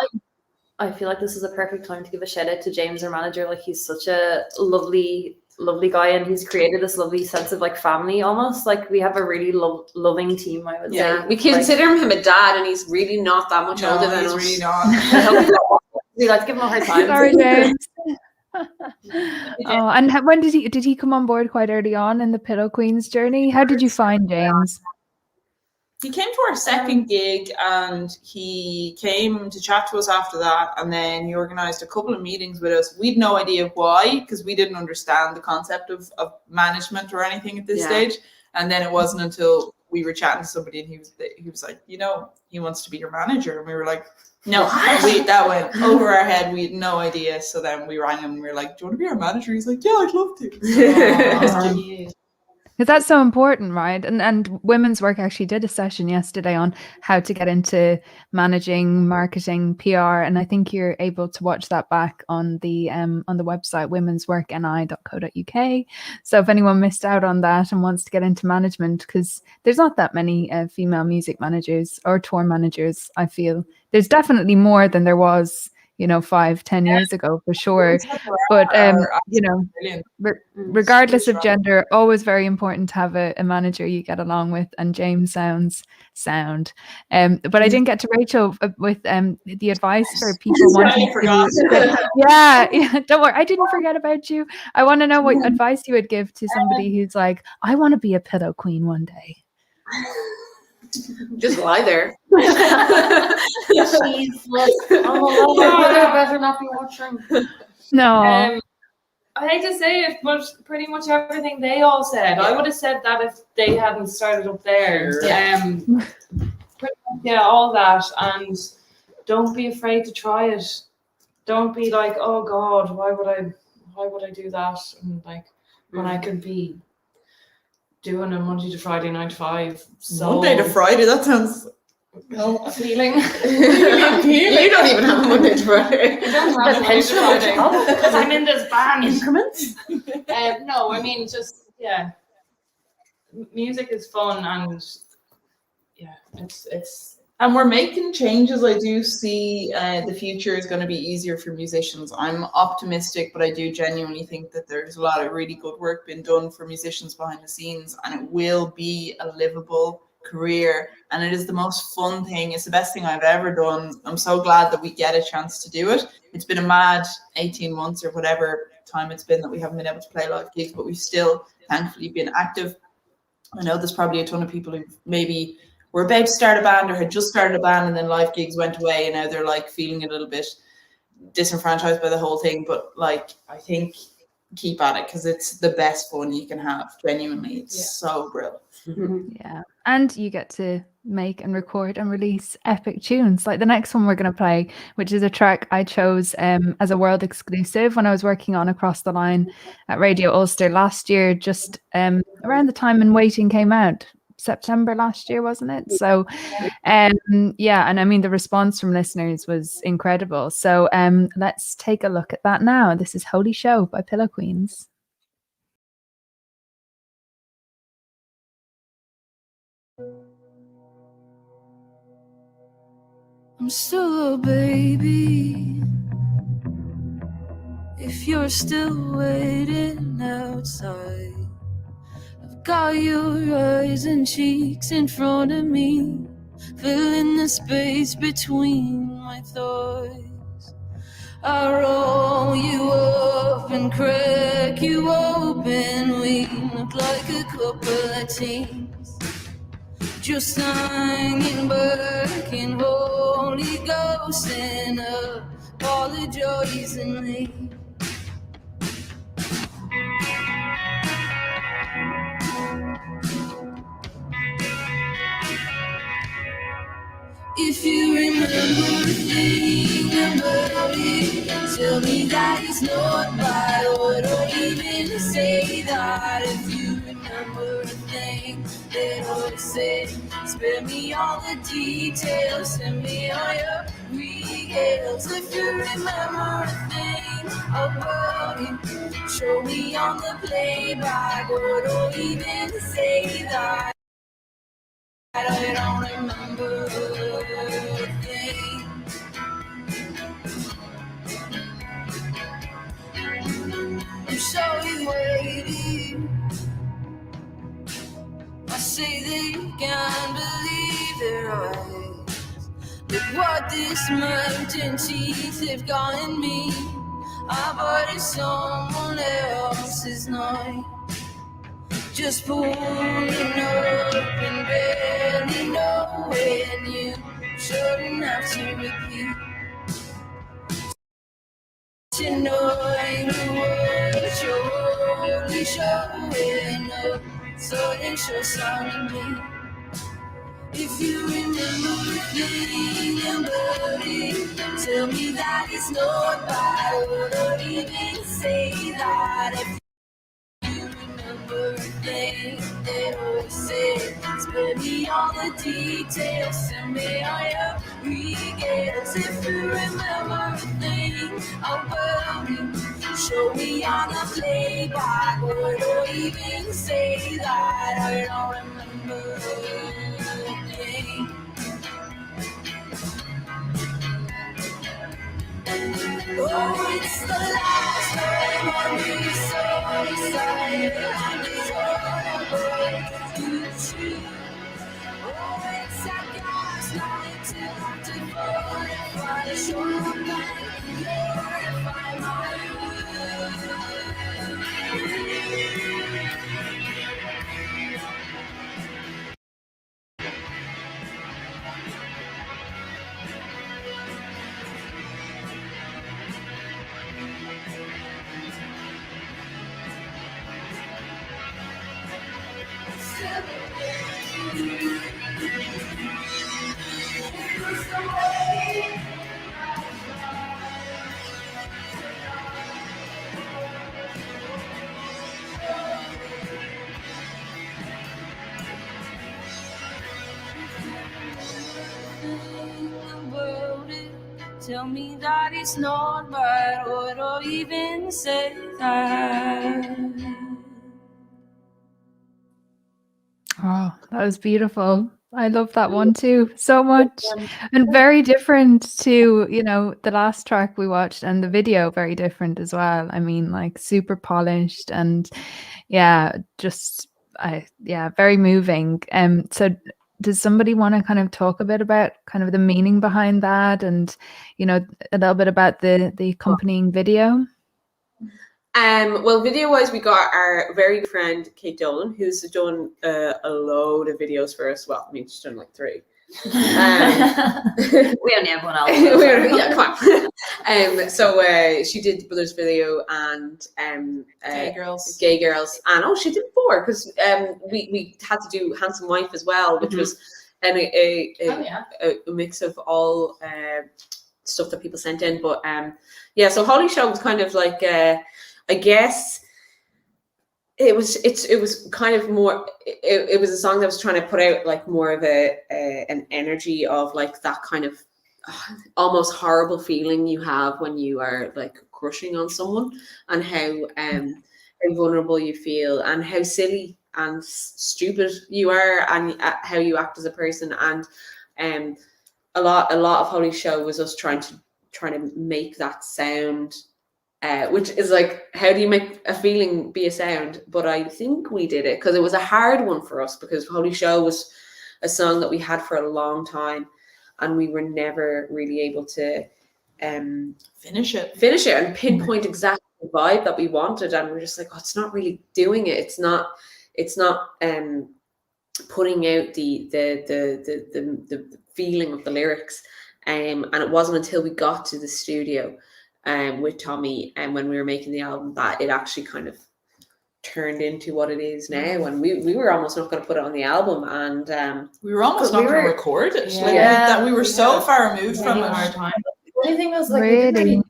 like this is a perfect time to give a shout out to James, our manager. Like, he's such a lovely guy, and he's created this lovely sense of like family almost. Like, we have a really loving team, I would say. Yeah, we consider him a dad, and he's really not that much older than us. He's really not. We like to give him a hard time. Sorry, James. Oh, and when did he come on board quite early on in the Pillow Queens journey? How did you find James? He came to our second gig and he came to chat to us after that, and then he organised a couple of meetings with us. We'd no idea why, because we didn't understand the concept of management or anything at this stage. And then it wasn't until we were chatting to somebody and he was like, he wants to be your manager. And we were like, no, that went over our head. We had no idea. So then we rang him and we were like, do you want to be our manager? He's like, yeah, I'd love to. Because that's so important, right? And Women's Work actually did a session yesterday on how to get into managing, marketing, PR, and I think you're able to watch that back on the website womensworkni.co.uk. So if anyone missed out on that and wants to get into management, because there's not that many female music managers or tour managers, I feel there's definitely more than there was 5-10 years ago for sure, but regardless of gender, always very important to have a manager you get along with, and James sounds sound. But I didn't get to Rachel with the advice for people wanting to yeah, don't worry, I didn't forget about you. I want to know what advice you would give to somebody who's like, I want to be a pillow queen one day. Just lie there. Jeez, I better not be watching. No. I hate to say it, but pretty much everything they all said. I would have said that if they hadn't started up there. Pretty much, all that. And don't be afraid to try it. Don't be like, oh God, why would I do that? And like, when I could be doing a Monday to Friday 9 to 5. So Monday to Friday, that sounds appealing. You don't even have a Monday to Friday. I don't have a Monday to Friday because I'm in this band. Increments? No, I mean just music is fun, and it's. And we're making changes. I do see the future is going to be easier for musicians. I'm optimistic, but I do genuinely think that there's a lot of really good work being done for musicians behind the scenes, and it will be a livable career. And it is the most fun thing. It's the best thing I've ever done. I'm so glad that we get a chance to do it. It's been a mad 18 months or whatever time it's been that we haven't been able to play live gigs, but we've still thankfully been active. I know there's probably a ton of people who maybe were about to start a band or had just started a band and then live gigs went away and now they're like feeling a little bit disenfranchised by the whole thing. But like, I think keep at it because it's the best fun you can have. Genuinely, it's so brilliant. Yeah, and you get to make and record and release epic tunes like the next one we're going to play, which is a track I chose as a world exclusive when I was working on Across the Line at Radio Ulster last year, just around the time In Waiting came out. September last year, wasn't it? So and I mean the response from listeners was incredible. So let's take a look at that now. This is Holy Show by Pillow Queens. I'm still a baby if you're still waiting outside. Got your eyes and cheeks in front of me, filling the space between my thighs. I roll you up and crack you open. We look like a couple of teens, just hanging back in Holy Ghost and apologizing me. If you remember a thing about it, tell me that it's not bad, or don't even say that. If you remember a thing that I said, spare me all the details, send me all your regals. If you remember a thing about it, show me on the playback, or don't even say that. I don't remember a thing. I'm so waiting. I say they can't believe their eyes. Look what this mountain teeth have gotten me. our body's someone else's night. Just pulling up and barely knowing you shouldn't have to repeat. Tonight the words you're only showing up, so then show some of me. If you remember a thing about it, tell me that it's not bad. Or even say that. If you remember a thing that always said, spare me all the details, send me all your regrets. If you remember a thing about it, show me on the playback. Or even say that I don't remember a thing. Oh, it's the last time I'll be so excited. I just wanna hold you true. Oh, it's a gas light till after 4 show back, glorify my about it. Tell me that it's not bad, or even say that. Oh, that was beautiful. I love that one too so much, and very different to, you know, the last track we watched, and the video very different as well. I mean, like super polished and yeah, just very moving. So does somebody want to kind of talk a bit about kind of the meaning behind that, and you know, a little bit about the accompanying video? Well, video-wise, we got our very good friend Kate Dolan, who's done a load of videos for us. Well, I mean, she's done like 3. We only have one album. Yeah, come on. So she did the Brothers video and Gay Girls, and she did 4 because we had to do Handsome Wife as well, which was a mix of all stuff that people sent in. But so Holy Show was kind of like I guess it was kind of more. It was a song that was trying to put out like more of an energy of like that kind of almost horrible feeling you have when you are like crushing on someone, and how vulnerable you feel, and how silly and stupid you are, and how you act as a person. And a lot of Holy Show was us trying to make that sound. Which is like, how do you make a feeling be a sound? But I think we did it because it was a hard one for us, because Holy Show was a song that we had for a long time, and we were never really able to finish it and pinpoint exactly the vibe that we wanted. And we're just like, oh, it's not really doing it. It's not putting out the feeling of the lyrics. And it wasn't until we got to the studio with Tommy, and when we were making the album, that it actually kind of turned into what it is now. And we were almost not going to put it on the album, and we were almost not going to record it. That we were so far removed from it. The only thing was like, Really?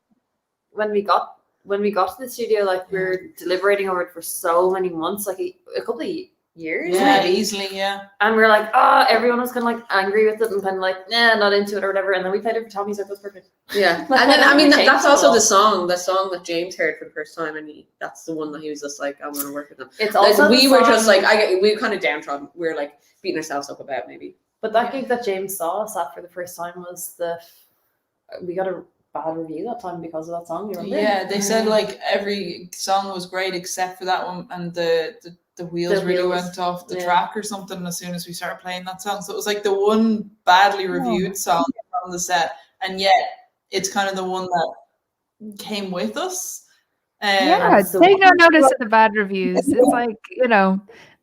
when we got to the studio, like we were deliberating over it for so many months, like a couple of years. Yeah, easily, yeah. And we were like, everyone was kind of like angry with it and kind of like, nah, not into it or whatever. And then we played it for Tommy, so it was perfect. Yeah. And then, I mean, that's also the song that James heard for the first time. And that's the one that he was just like, I want to work with them. It's also we were just like, we were kind of downtrodden. We were like beating ourselves up about maybe. But that gig that James saw us at for the first time was we got a bad review that time because of that song. You remember? Yeah, they said like every song was great except for that one, and the wheels really went off the track or something as soon as we started playing that song. So it was like the one badly reviewed song from the set, and yet it's kind of the one that came with us. Yeah, so- take no notice of the bad reviews. It's like,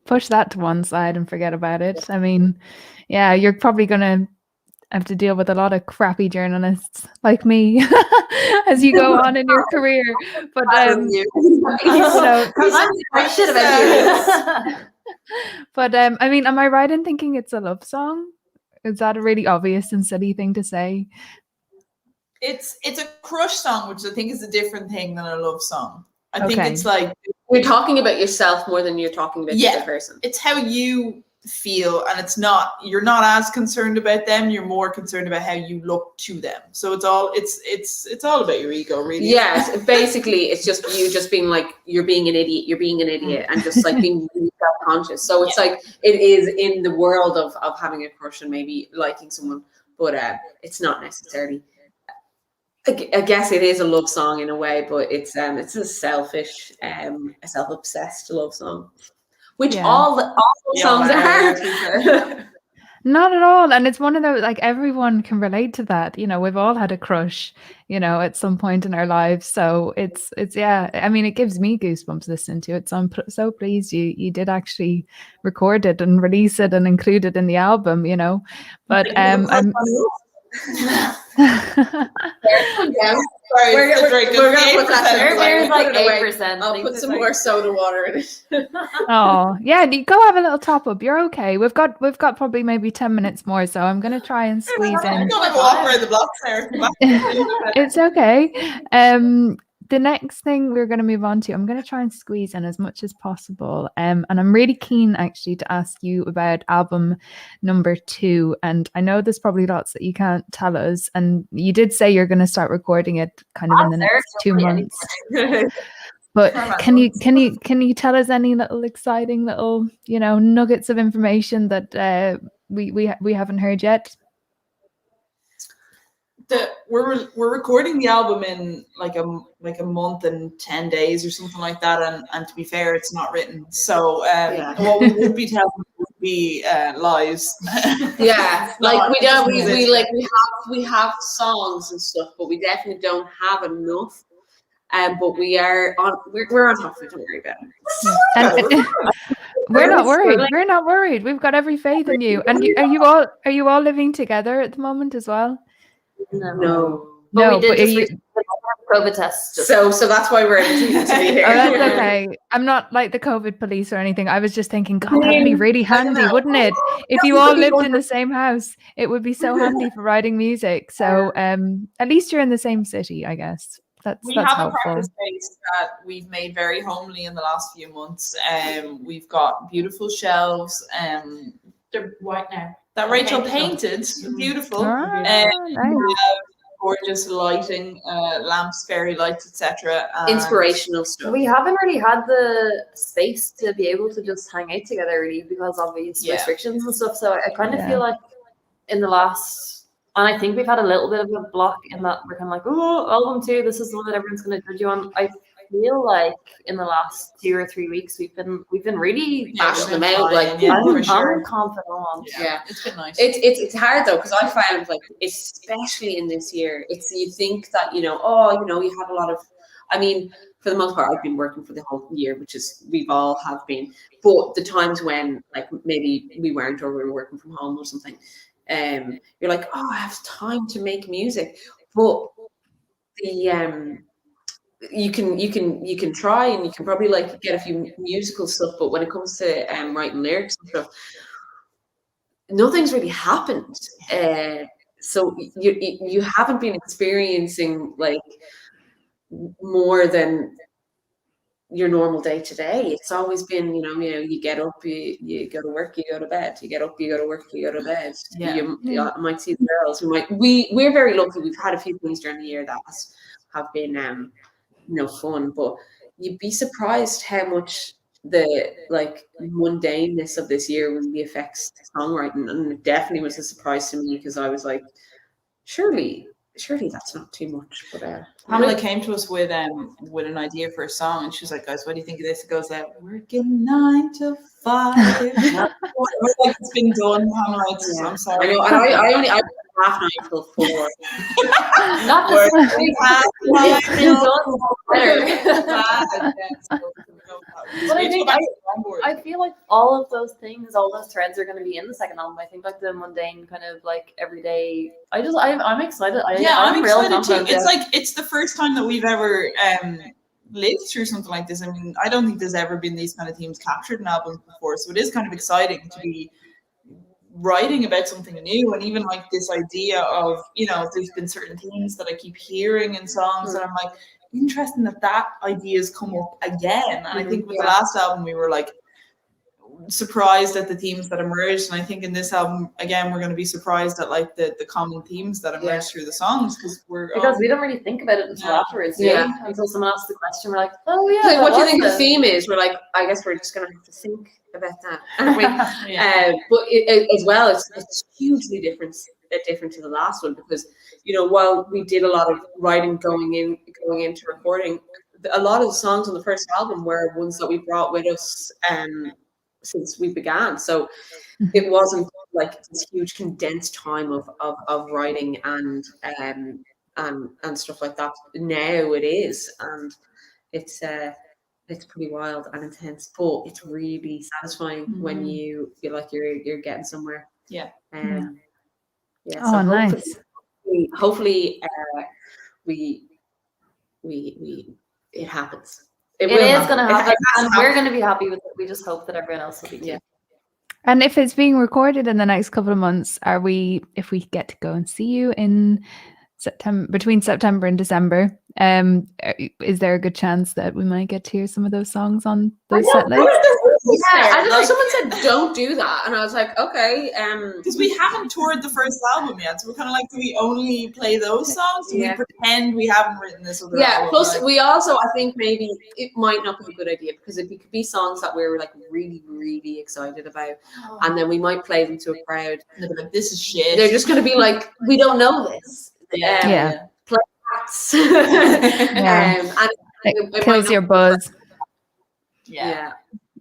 push that to one side and forget about it. I mean, yeah, you're probably going to have to deal with a lot of crappy journalists like me as you go on in your career. But, I should have. but I mean, am I right in thinking it's a love song? Is that a really obvious and silly thing to say? It's a crush song, which I think is a different thing than a love song. I think Okay. it's like You're talking about yourself more than you're talking about the other person. it's how you feel, and you're not as concerned about them, you're more concerned about how you look to them. So it's all about your ego, really. Yes, basically it's just you just being like, you're being an idiot, and just like being really self-conscious. So it's like it is in the world of having a crush and maybe liking someone, but it's not necessarily. I guess it is a love song in a way, but it's a selfish, a self-obsessed love song, which all songs are. Not at all. And it's one of those, like, everyone can relate to that. We've all had a crush, at some point in our lives. So it's I mean, it gives me goosebumps listening to it. So I'm so pleased you did actually record it and release it and include it in the album, But I'm We're gonna put that there. There's like Put it away. 8%. I'll put some more soda water in it. Oh, yeah, you go have a little top up. You're okay. We've got probably maybe 10 minutes more, so I'm going to try and squeeze in. I'm going to walk around the block there. It's okay. The next thing we're going to move on to, I'm going to try and squeeze in as much as possible. And I'm really keen actually to ask you about album number 2. And I know there's probably lots that you can't tell us. And you did say you're going to start recording it kind of in the next 2 months. But can you tell us any little exciting little, nuggets of information that we haven't heard yet? We're recording the album in like a month and 10 days or something like that, and to be fair, it's not written. So what we would be telling would be lies. Yeah, like we have songs and stuff, but we definitely don't have enough. But we're on top of it. Don't worry about it. And, we're not worried. We're not worried. We've got every faith in you. And are you all living together at the moment as well? No. But we did just COVID test. So that's why we're able to be here. Oh, that's okay. I'm not like the COVID police or anything. I was just thinking, God, that'd be really handy, wouldn't it? If you all lived in the same house, it would be so handy for writing music. So at least you're in the same city, I guess. We that's have helpful. a practice space that we've made very homely in the last few months. We've got beautiful shelves. They're white now. That Rachel painted, beautiful. Nice. Gorgeous lighting, lamps, fairy lights, etc. Inspirational stuff. We haven't really had the space to be able to just hang out together really because of these restrictions and stuff. So I kind of feel like in the last, and I think we've had a little bit of a block in that we're kind of like, oh, album 2, this is the one that everyone's going to judge you on. I feel like in the last 2 or 3 weeks we've been really bashing them out. Like I'm confident. Yeah, it's been nice. It's hard though, because I found, like, especially in this year, you think that you had a lot of. I mean, for the most part, I've been working for the whole year, which is we've all have been. But the times when like maybe we weren't, or we were working from home or something, you're like, oh, I have time to make music, but the you can try, and you can probably like get a few musical stuff, but when it comes to writing lyrics and stuff, nothing's really happened. So you haven't been experiencing like more than your normal day to day. It's always been, you get up, you go to work, you go to bed, you get up, you go to work, you go to bed. You might see the girls. We're very lucky. We've had a few things during the year that have been fun, but you'd be surprised how much the like mundaneness of this year really affects songwriting, and it definitely was a surprise to me, because I was like, surely that's not too much. But Pamela came to us with an idea for a song, and she was like, guys, what do you think of this? It goes out, working 9 to 5. Like, it's been done, Pamela. I'm sorry. I know, and I half 9 till 4. Not Work just it's been done better. But I think I feel like all of those things, all those threads are going to be in the second album. I think like the mundane kind of like everyday. I'm excited. I'm real excited too. confident, It's like it's the first time that we've ever lived through something like this. I mean, I don't think there's ever been these kind of themes captured in albums before, so it is kind of exciting to be writing about something new. And even like this idea of, there's been certain themes that I keep hearing in songs, and I'm like, interesting that idea has come up again. And I think with the last album we were like surprised at the themes that emerged, and I think in this album again we're going to be surprised at like the common themes that emerge through the songs, because we don't really think about it until afterwards. Until someone asks the question, we're like, oh yeah, like, what do you think the theme is? We're like, I guess we're just gonna have to think about that, aren't we? But as well, it's hugely different to the last one, because while we did a lot of writing going into recording, a lot of the songs on the first album were ones that we brought with us since we began. So it wasn't like this huge condensed time of writing and stuff like that. Now it is, and it's pretty wild and intense, but it's really satisfying when you feel like you're getting somewhere. Oh, So nice. Hopefully we it happens. It is going to happen, and we're going to be happy with it. We just hope that everyone else will be too. And if it's being recorded in the next couple of months, if we get to go and see you in between September and December, is there a good chance that we might get to hear some of those songs on those set lists? I know someone said don't do that, and I was like, okay, because we haven't toured the first album yet, so we're kind of like, do we only play those songs? Do we pretend we haven't written this other album? Plus we also, I think maybe it might not be a good idea, because it could be songs that we're like really, really excited about, and then we might play them to a crowd and they'll be like, this is shit. They're just going to be like, we don't know this. Play cats. And it kills your buzz.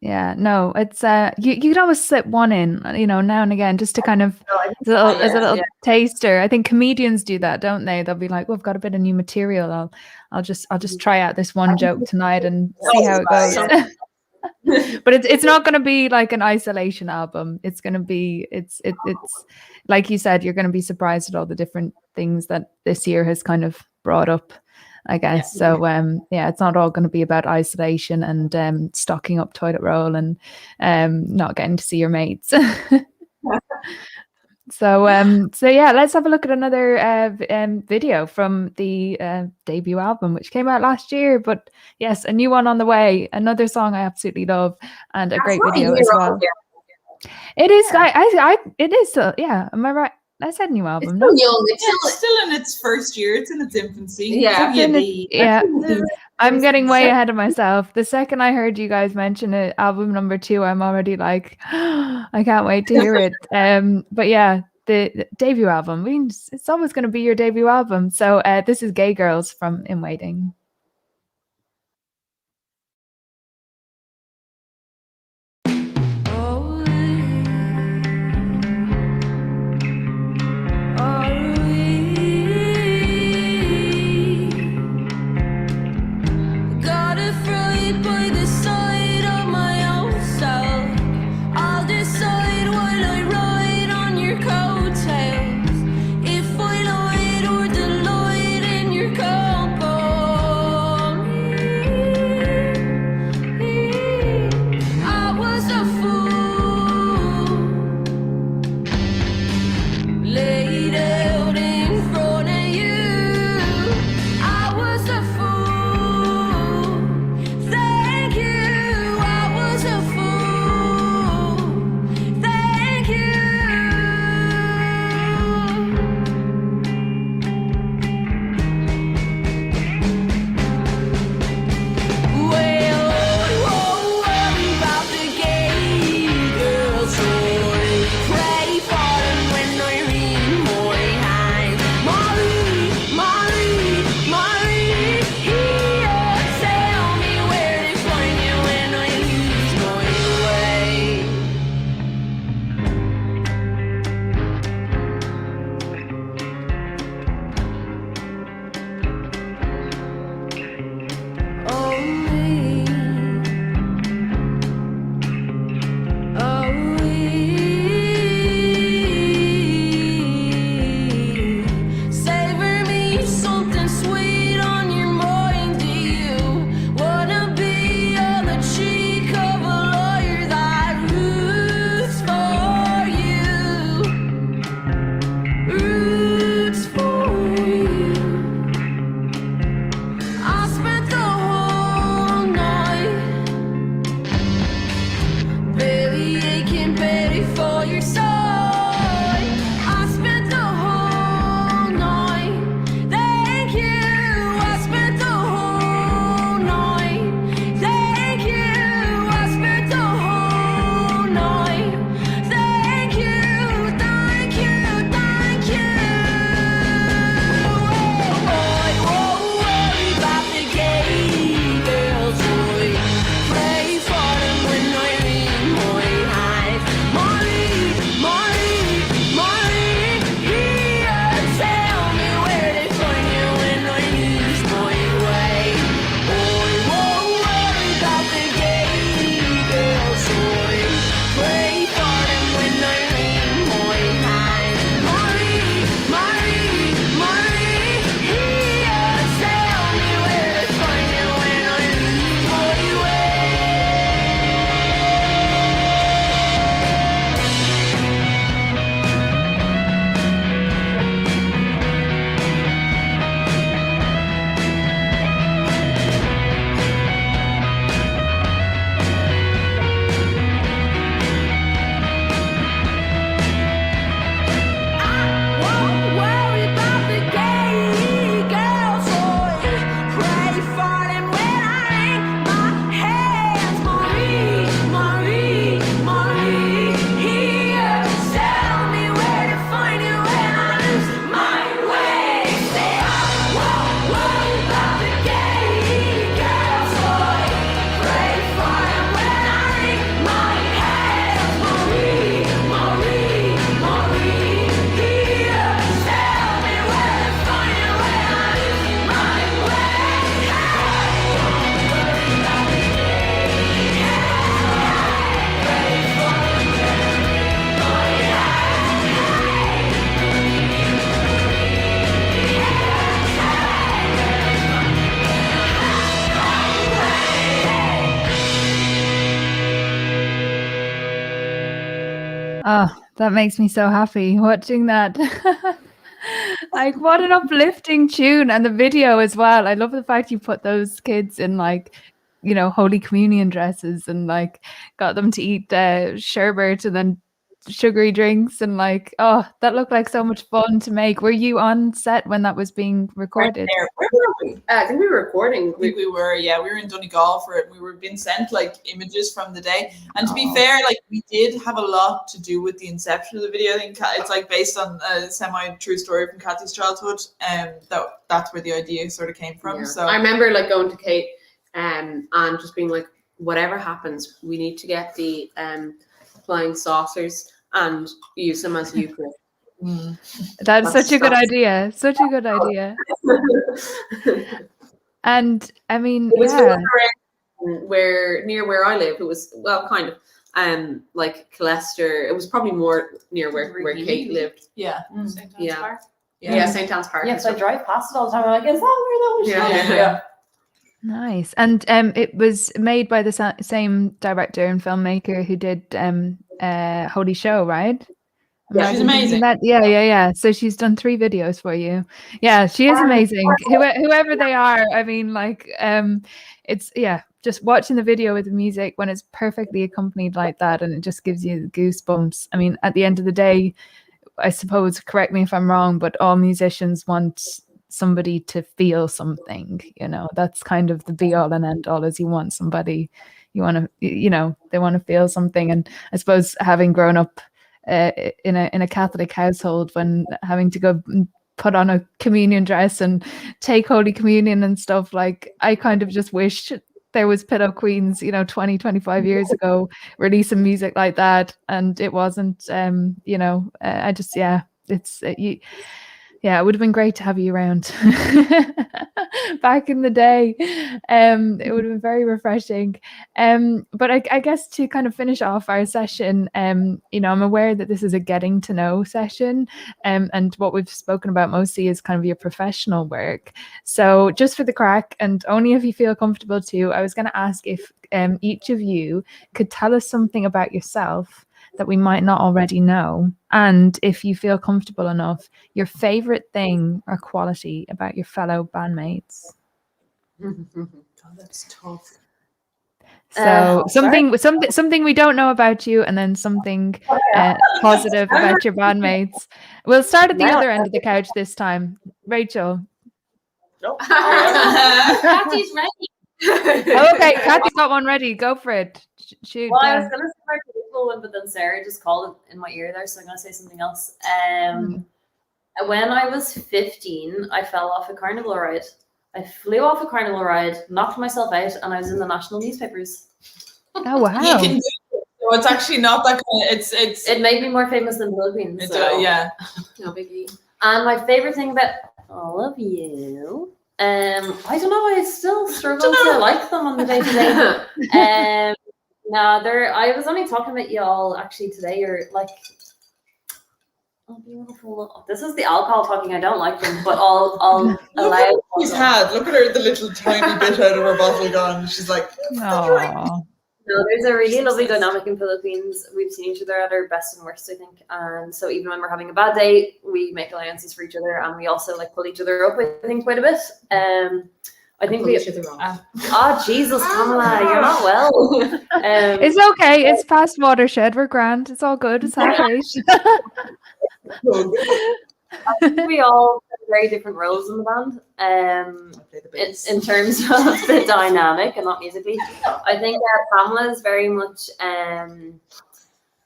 Yeah, no, it's you could always slip one in, now and again, just to kind of as a little taster. I think comedians do that, don't they? They'll be like, "Well, I've got a bit of new material. I'll just try out this one joke tonight and see how it goes." But it's not going to be like an isolation album. It's going to be it's like you said, you're going to be surprised at all the different things that this year has kind of brought up, I guess. So it's not all going to be about isolation and stocking up toilet roll and not getting to see your mates. So let's have a look at another video from the debut album, which came out last year, but yes, a new one on the way, another song I absolutely love, and a great video as well. It is it is am I right? I said new album. It's young. It's still in its first year. It's in its infancy. I'm getting way ahead of myself. The second I heard you guys mention it, album number 2, I'm already like, I can't wait to hear it. But yeah, the debut album means it's always going to be your debut album. So this is Gay Girls from In Waiting. If I light or the light in your combo, Oh, that makes me so happy watching that. Like, what an uplifting tune, and the video as well. I love the fact you put those kids in, like, you know, Holy Communion dresses and like got them to eat sherbet and then sugary drinks, and like, oh, that looked like so much fun to make. Were you on set when that was being recorded? There. Where were we? I think we were recording. We were in Donegal for it. We were being sent like images from the day, and to be fair, like we did have a lot to do with the inception of the video. I think it's like based on a semi-true story from Kathy's childhood, and that's where the idea sort of came from. Yeah. So I remember like going to Kate and just being like, whatever happens, we need to get the flying saucers and use them as Euclid. That's such a good idea. Such a good idea. And I mean, It was yeah. near where I live. It was, well, kind of like Colester. It was probably more near where Kate lived. yeah, St. Anne's Yeah. Park. Yeah, St. Anne's Park. Yeah, and because I stuff. drive past it all the time. I'm like, is that where that was shot? Yeah. Nice. And it was made by the same director and filmmaker who did Holy Show, right? Yeah, she's amazing. Yeah. So she's done 3 videos for you. Yeah, she is amazing. Whoever they are, I mean, like, it's just watching the video with the music when it's perfectly accompanied like that, and it just gives you goosebumps. I mean, at the end of the day, I suppose, correct me if I'm wrong, but all musicians want somebody to feel something, you know. That's kind of the be all and end all, is you want somebody, you want to, you know, they want to feel something. And I suppose having grown up in a Catholic household, when having to go put on a communion dress and take Holy Communion and stuff, like, I kind of just wish there was Pillow Queens, you know, 20-25 years ago, releasing music like that, and it wasn't. You know, I just, it's it would have been great to have you around back in the day. It would have been very refreshing. But I guess to kind of finish off our session, you know, I'm aware that this is a getting to know session, and what we've spoken about mostly is kind of your professional work. So just for the crack, and only if you feel comfortable to, I was going to ask if each of you could tell us something about yourself that we might not already know, and if you feel comfortable enough, your favorite thing or quality about your fellow bandmates. God, that's tough. So something we don't know about you, and then something positive about your bandmates. We'll start at the other end of the couch this time. Rachel. Nope. Kathy's ready. Okay, Kathy's got one ready. Go for it. Shoot. Well, I was going to say my beautiful one, but then Sarah just called it in my ear there, so I'm going to say something else. When I was 15, I fell off a carnival ride. I flew off a carnival ride, knocked myself out, and I was in the national newspapers. Oh wow! You can do it. So it's actually not that kind of. It made me more famous than Philippines. So. Yeah. No biggie. And my favorite thing about all of you, I don't know. I still struggle to like them on the day to day. No, I was only talking about y'all actually today. You're like, oh, beautiful. This is the alcohol talking. I don't like them, but I'll allow. She's had. Look at her, the little tiny bit out of her bottle gone. She's like, Aww. No, there's a really lovely dynamic in Philippines. We've seen each other at our best and worst, I think. And so even when we're having a bad day, we make alliances for each other, and we also like pull each other up, I think, quite a bit. I think we. Oh Jesus, Pamela, you're not well. It's okay. It's past watershed. We're grand. It's all good. It's half-eight. I think we all have very different roles in the band. In terms of the dynamic and not musically. I think Pamela is very much.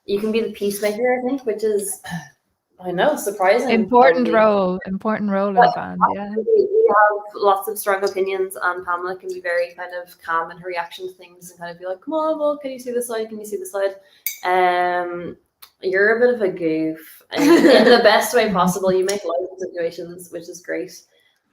You can be the peacemaker, I think, which is. I know, surprising. Important role in the band, yeah. We have lots of strong opinions, and Pamela can be very kind of calm in her reaction to things and kind of be like, come on, well, can you see this side? Can you see this side? You're a bit of a goof in the best way possible. You make light of situations, which is great.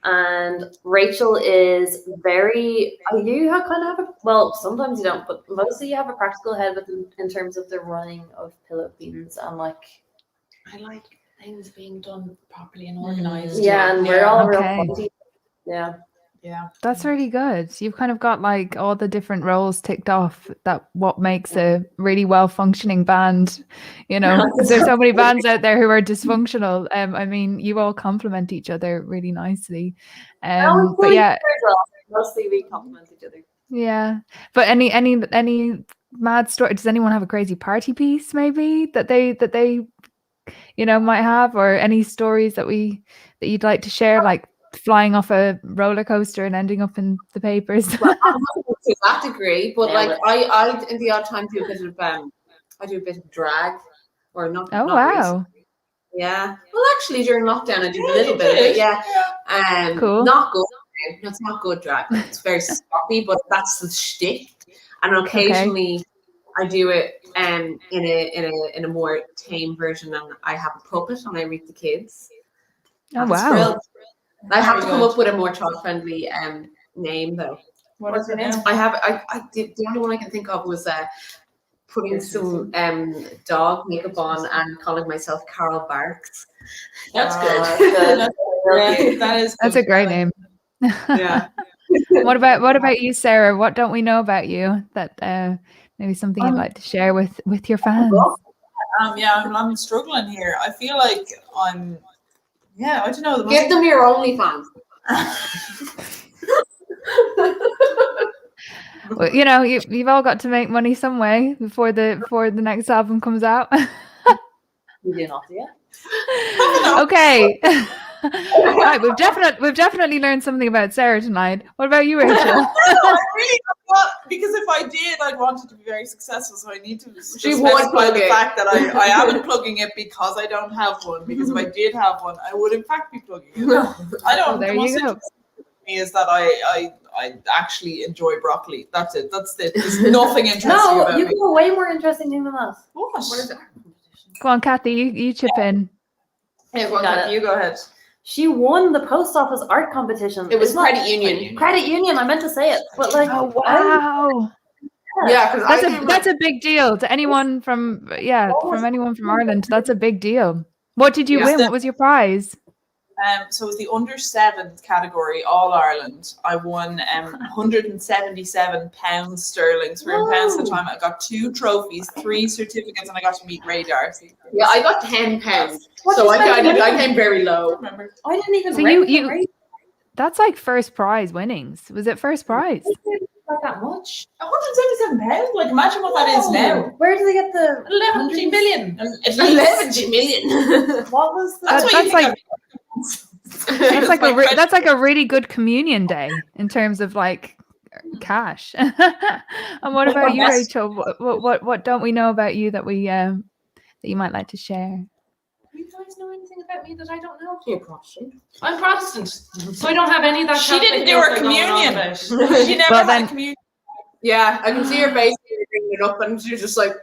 And Rachel is very, you kind of have well, sometimes you don't, but mostly you have a practical head with in terms of the running of Pillow Queens, and like, I like things being done properly and organized. Yeah, and we're all real okay. quality. Yeah. Yeah. That's really good. You've kind of got like all the different roles ticked off. That what makes a really well functioning band, you know, because there's so many bands out there who are dysfunctional. I mean, you all complement each other really nicely. But yeah, mostly we complement each other. yeah. But any mad story? Does anyone have a crazy party piece maybe that they you know might have, or any stories that you'd like to share, like flying off a roller coaster and ending up in the papers? Well, I'm not to that degree, but like I in the odd time do a bit of I do a bit of drag, or not. Oh not wow. recently. Yeah. Well, actually, during lockdown, I did a little bit of it. Yeah. Cool. Not good. It's not good drag. It's very sloppy, but that's the shtick. And occasionally, I do it in a more tame version, and I have a puppet and I read the kids. Oh That's wow. thrilled. I have to come up with a more child-friendly name, though. What's your name? The only one I can think of was putting some dog makeup on and calling myself Carol Barks. That's good. That's a great name. Yeah. What about you, Sarah? What don't we know about you that maybe something you'd like to share with your fans? I'm struggling here. I feel like I don't know. Give them your OnlyFans. Well, you know, you've all got to make money some way before the next album comes out. We do not yet. Okay. Right, we've definitely learned something about Sarah tonight. What about you, Rachel? I really not, because if I did, I'd want it to be very successful. So I need to specify the fact that I am plugging it because I don't have one. Because if I did have one, I would in fact be plugging it. I don't. Oh, there you go. Is that I actually enjoy broccoli. That's it. That's it. There's nothing interesting about you me. have a way more interesting name than us. What is it? Go on, Kathy, you chip in. Hey, you go ahead. She won the post office art competition. It was Credit Union. Credit Union. I meant to say it, but like, Oh wow. Yeah, because That's a big deal to anyone from anyone from Ireland. That's a big deal. What did you win? What was your prize? So it was the under 7 category, All Ireland. I won £177 sterling. So we're in pounds at the time. I got 2 trophies, 3 certificates, and I got to meet Ray Darcy. Yeah, I got £10. So I came very low. Remember? I didn't even. So you that's like first prize winnings. Was it first prize? Not that much. £177. Like imagine what that is now. Where did they get the 11 million. 11 million. What was the? That's like a really good communion day in terms of like cash. And what about you, Rachel? What don't we know about you that we that you might like to share? Do you guys know anything about me that I don't know? You're Protestant. I'm Protestant, so I don't have any of that. She didn't do her communion. She never had a communion. Yeah, I can see her face bringing it up, and she's just like,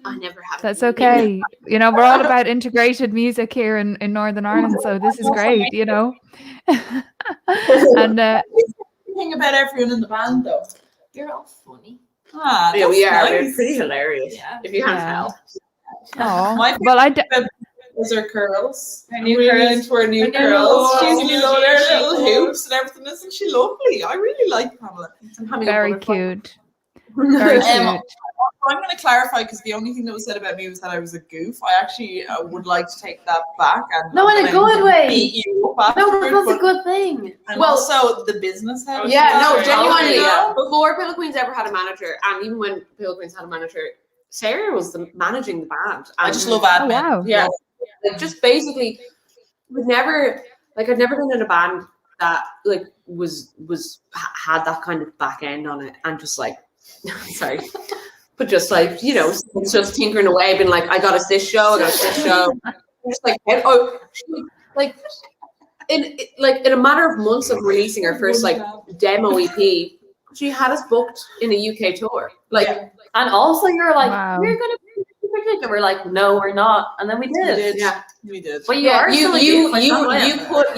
I never have. That's okay. You know, we're all about integrated music here in Northern Ireland, so this is great, you know. And thing about everyone in the band, though. You're all funny. Yeah, we are. Nice. We're pretty hilarious. Yeah. If you can't tell. oh, My well, those are curls. Her new I'm really curls. into her new Her new curls. curls. She's little, her little hoops and everything. Isn't she lovely? I really like Pamela. very cute. Very cute. I'm going to clarify because the only thing that was said about me was that I was a goof. I actually would like to take that back. And No, in a good way. Beat you up No, afterwards, that's a but good thing. I'm also the business head. Yeah, no, Sorry. genuinely. Yeah. Before Pillow Queens ever had a manager, and even when Pillow Queens had a manager, Sarah was managing the band. I just love admin. Oh, wow. Yeah, like, just basically, I'd never been in a band that like had that kind of back end on it, and just like, sorry. But just like, you know, just tinkering away, being like, I got us this show, I got us this show. Just like, in a matter of months of releasing her first like demo EP, she had us booked in a UK tour. Like, And also, you're like, Wow. we're gonna be picnic, and we're like, no, we're not, and then we did. yeah, We did. But you are still a goof, like,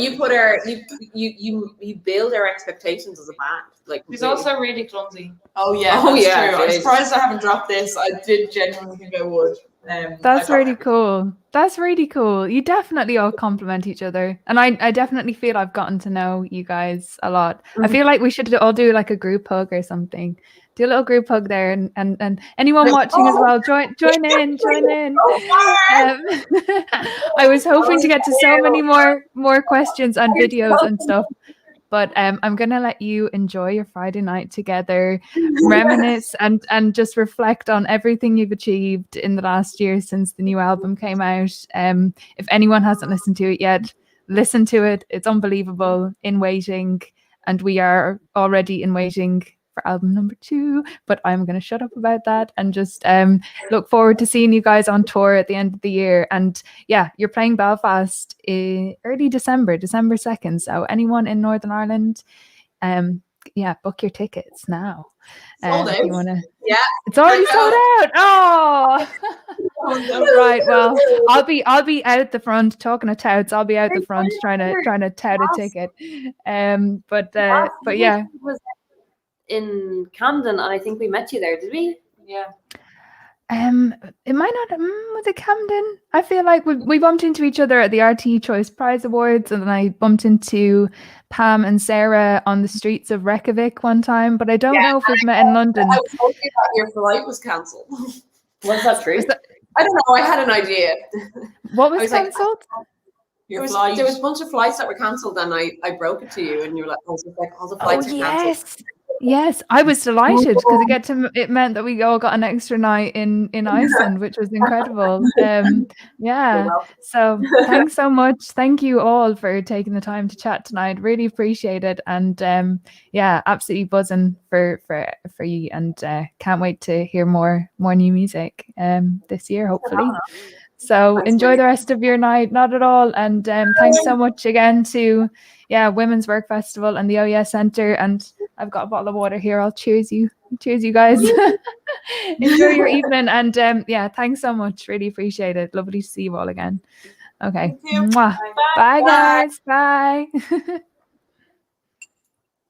you build our expectations as a band. Like, She's also really clumsy. Oh yeah, Oh, that's yeah, true. I'm it is. surprised I haven't dropped this. I did genuinely think I would. That's really cool. That's really cool. You definitely all complement each other. And I definitely feel I've gotten to know you guys a lot. I feel like we should all do like a group hug or something. Do a little group hug there, and anyone watching as well, join in. I was hoping to get to so many more questions and videos and stuff. But I'm gonna let you enjoy your Friday night together, reminisce and just reflect on everything you've achieved in the last year since the new album came out. If anyone hasn't listened to it yet, listen to it. It's unbelievable. In waiting, and we are already in waiting for album number 2. But I'm gonna shut up about that and just look forward to seeing you guys on tour at the end of the year. And yeah, you're playing Belfast in early December 2nd. So anyone in Northern Ireland, book your tickets now. If you want to. Yeah, it's already sold out. Oh, right. Well, I'll be out the front talking to touts. I'll be out the front trying to tout a ticket. But yeah. In Camden, and I think we met you there, did we? Yeah. It might not. Was it Camden? I feel like we bumped into each other at the RT Choice Prize Awards, and then I bumped into Pam and Sarah on the streets of Reykjavik one time. But I don't know if we've met in London. I was hoping that your flight was cancelled. Was that true? I don't know. I had an idea. What was cancelled? There was a bunch of flights that were cancelled, and I broke it to you, and you were like, "I was like, all the flights are cancelled." Yes, I was delighted because it meant that we all got an extra night in Iceland, which was incredible. Yeah. So thanks so much. Thank you all for taking the time to chat tonight. Really appreciate it. And yeah, absolutely buzzing for you, and can't wait to hear more new music this year, hopefully. So enjoy the rest of your night. Not at all. And thanks so much again to Women's Work Festival and the OES Centre. And I've got a bottle of water here. I'll cheers you guys. Enjoy your evening. And thanks so much. Really appreciate it. Lovely to see you all again. Okay. Mwah. Bye guys. Bye.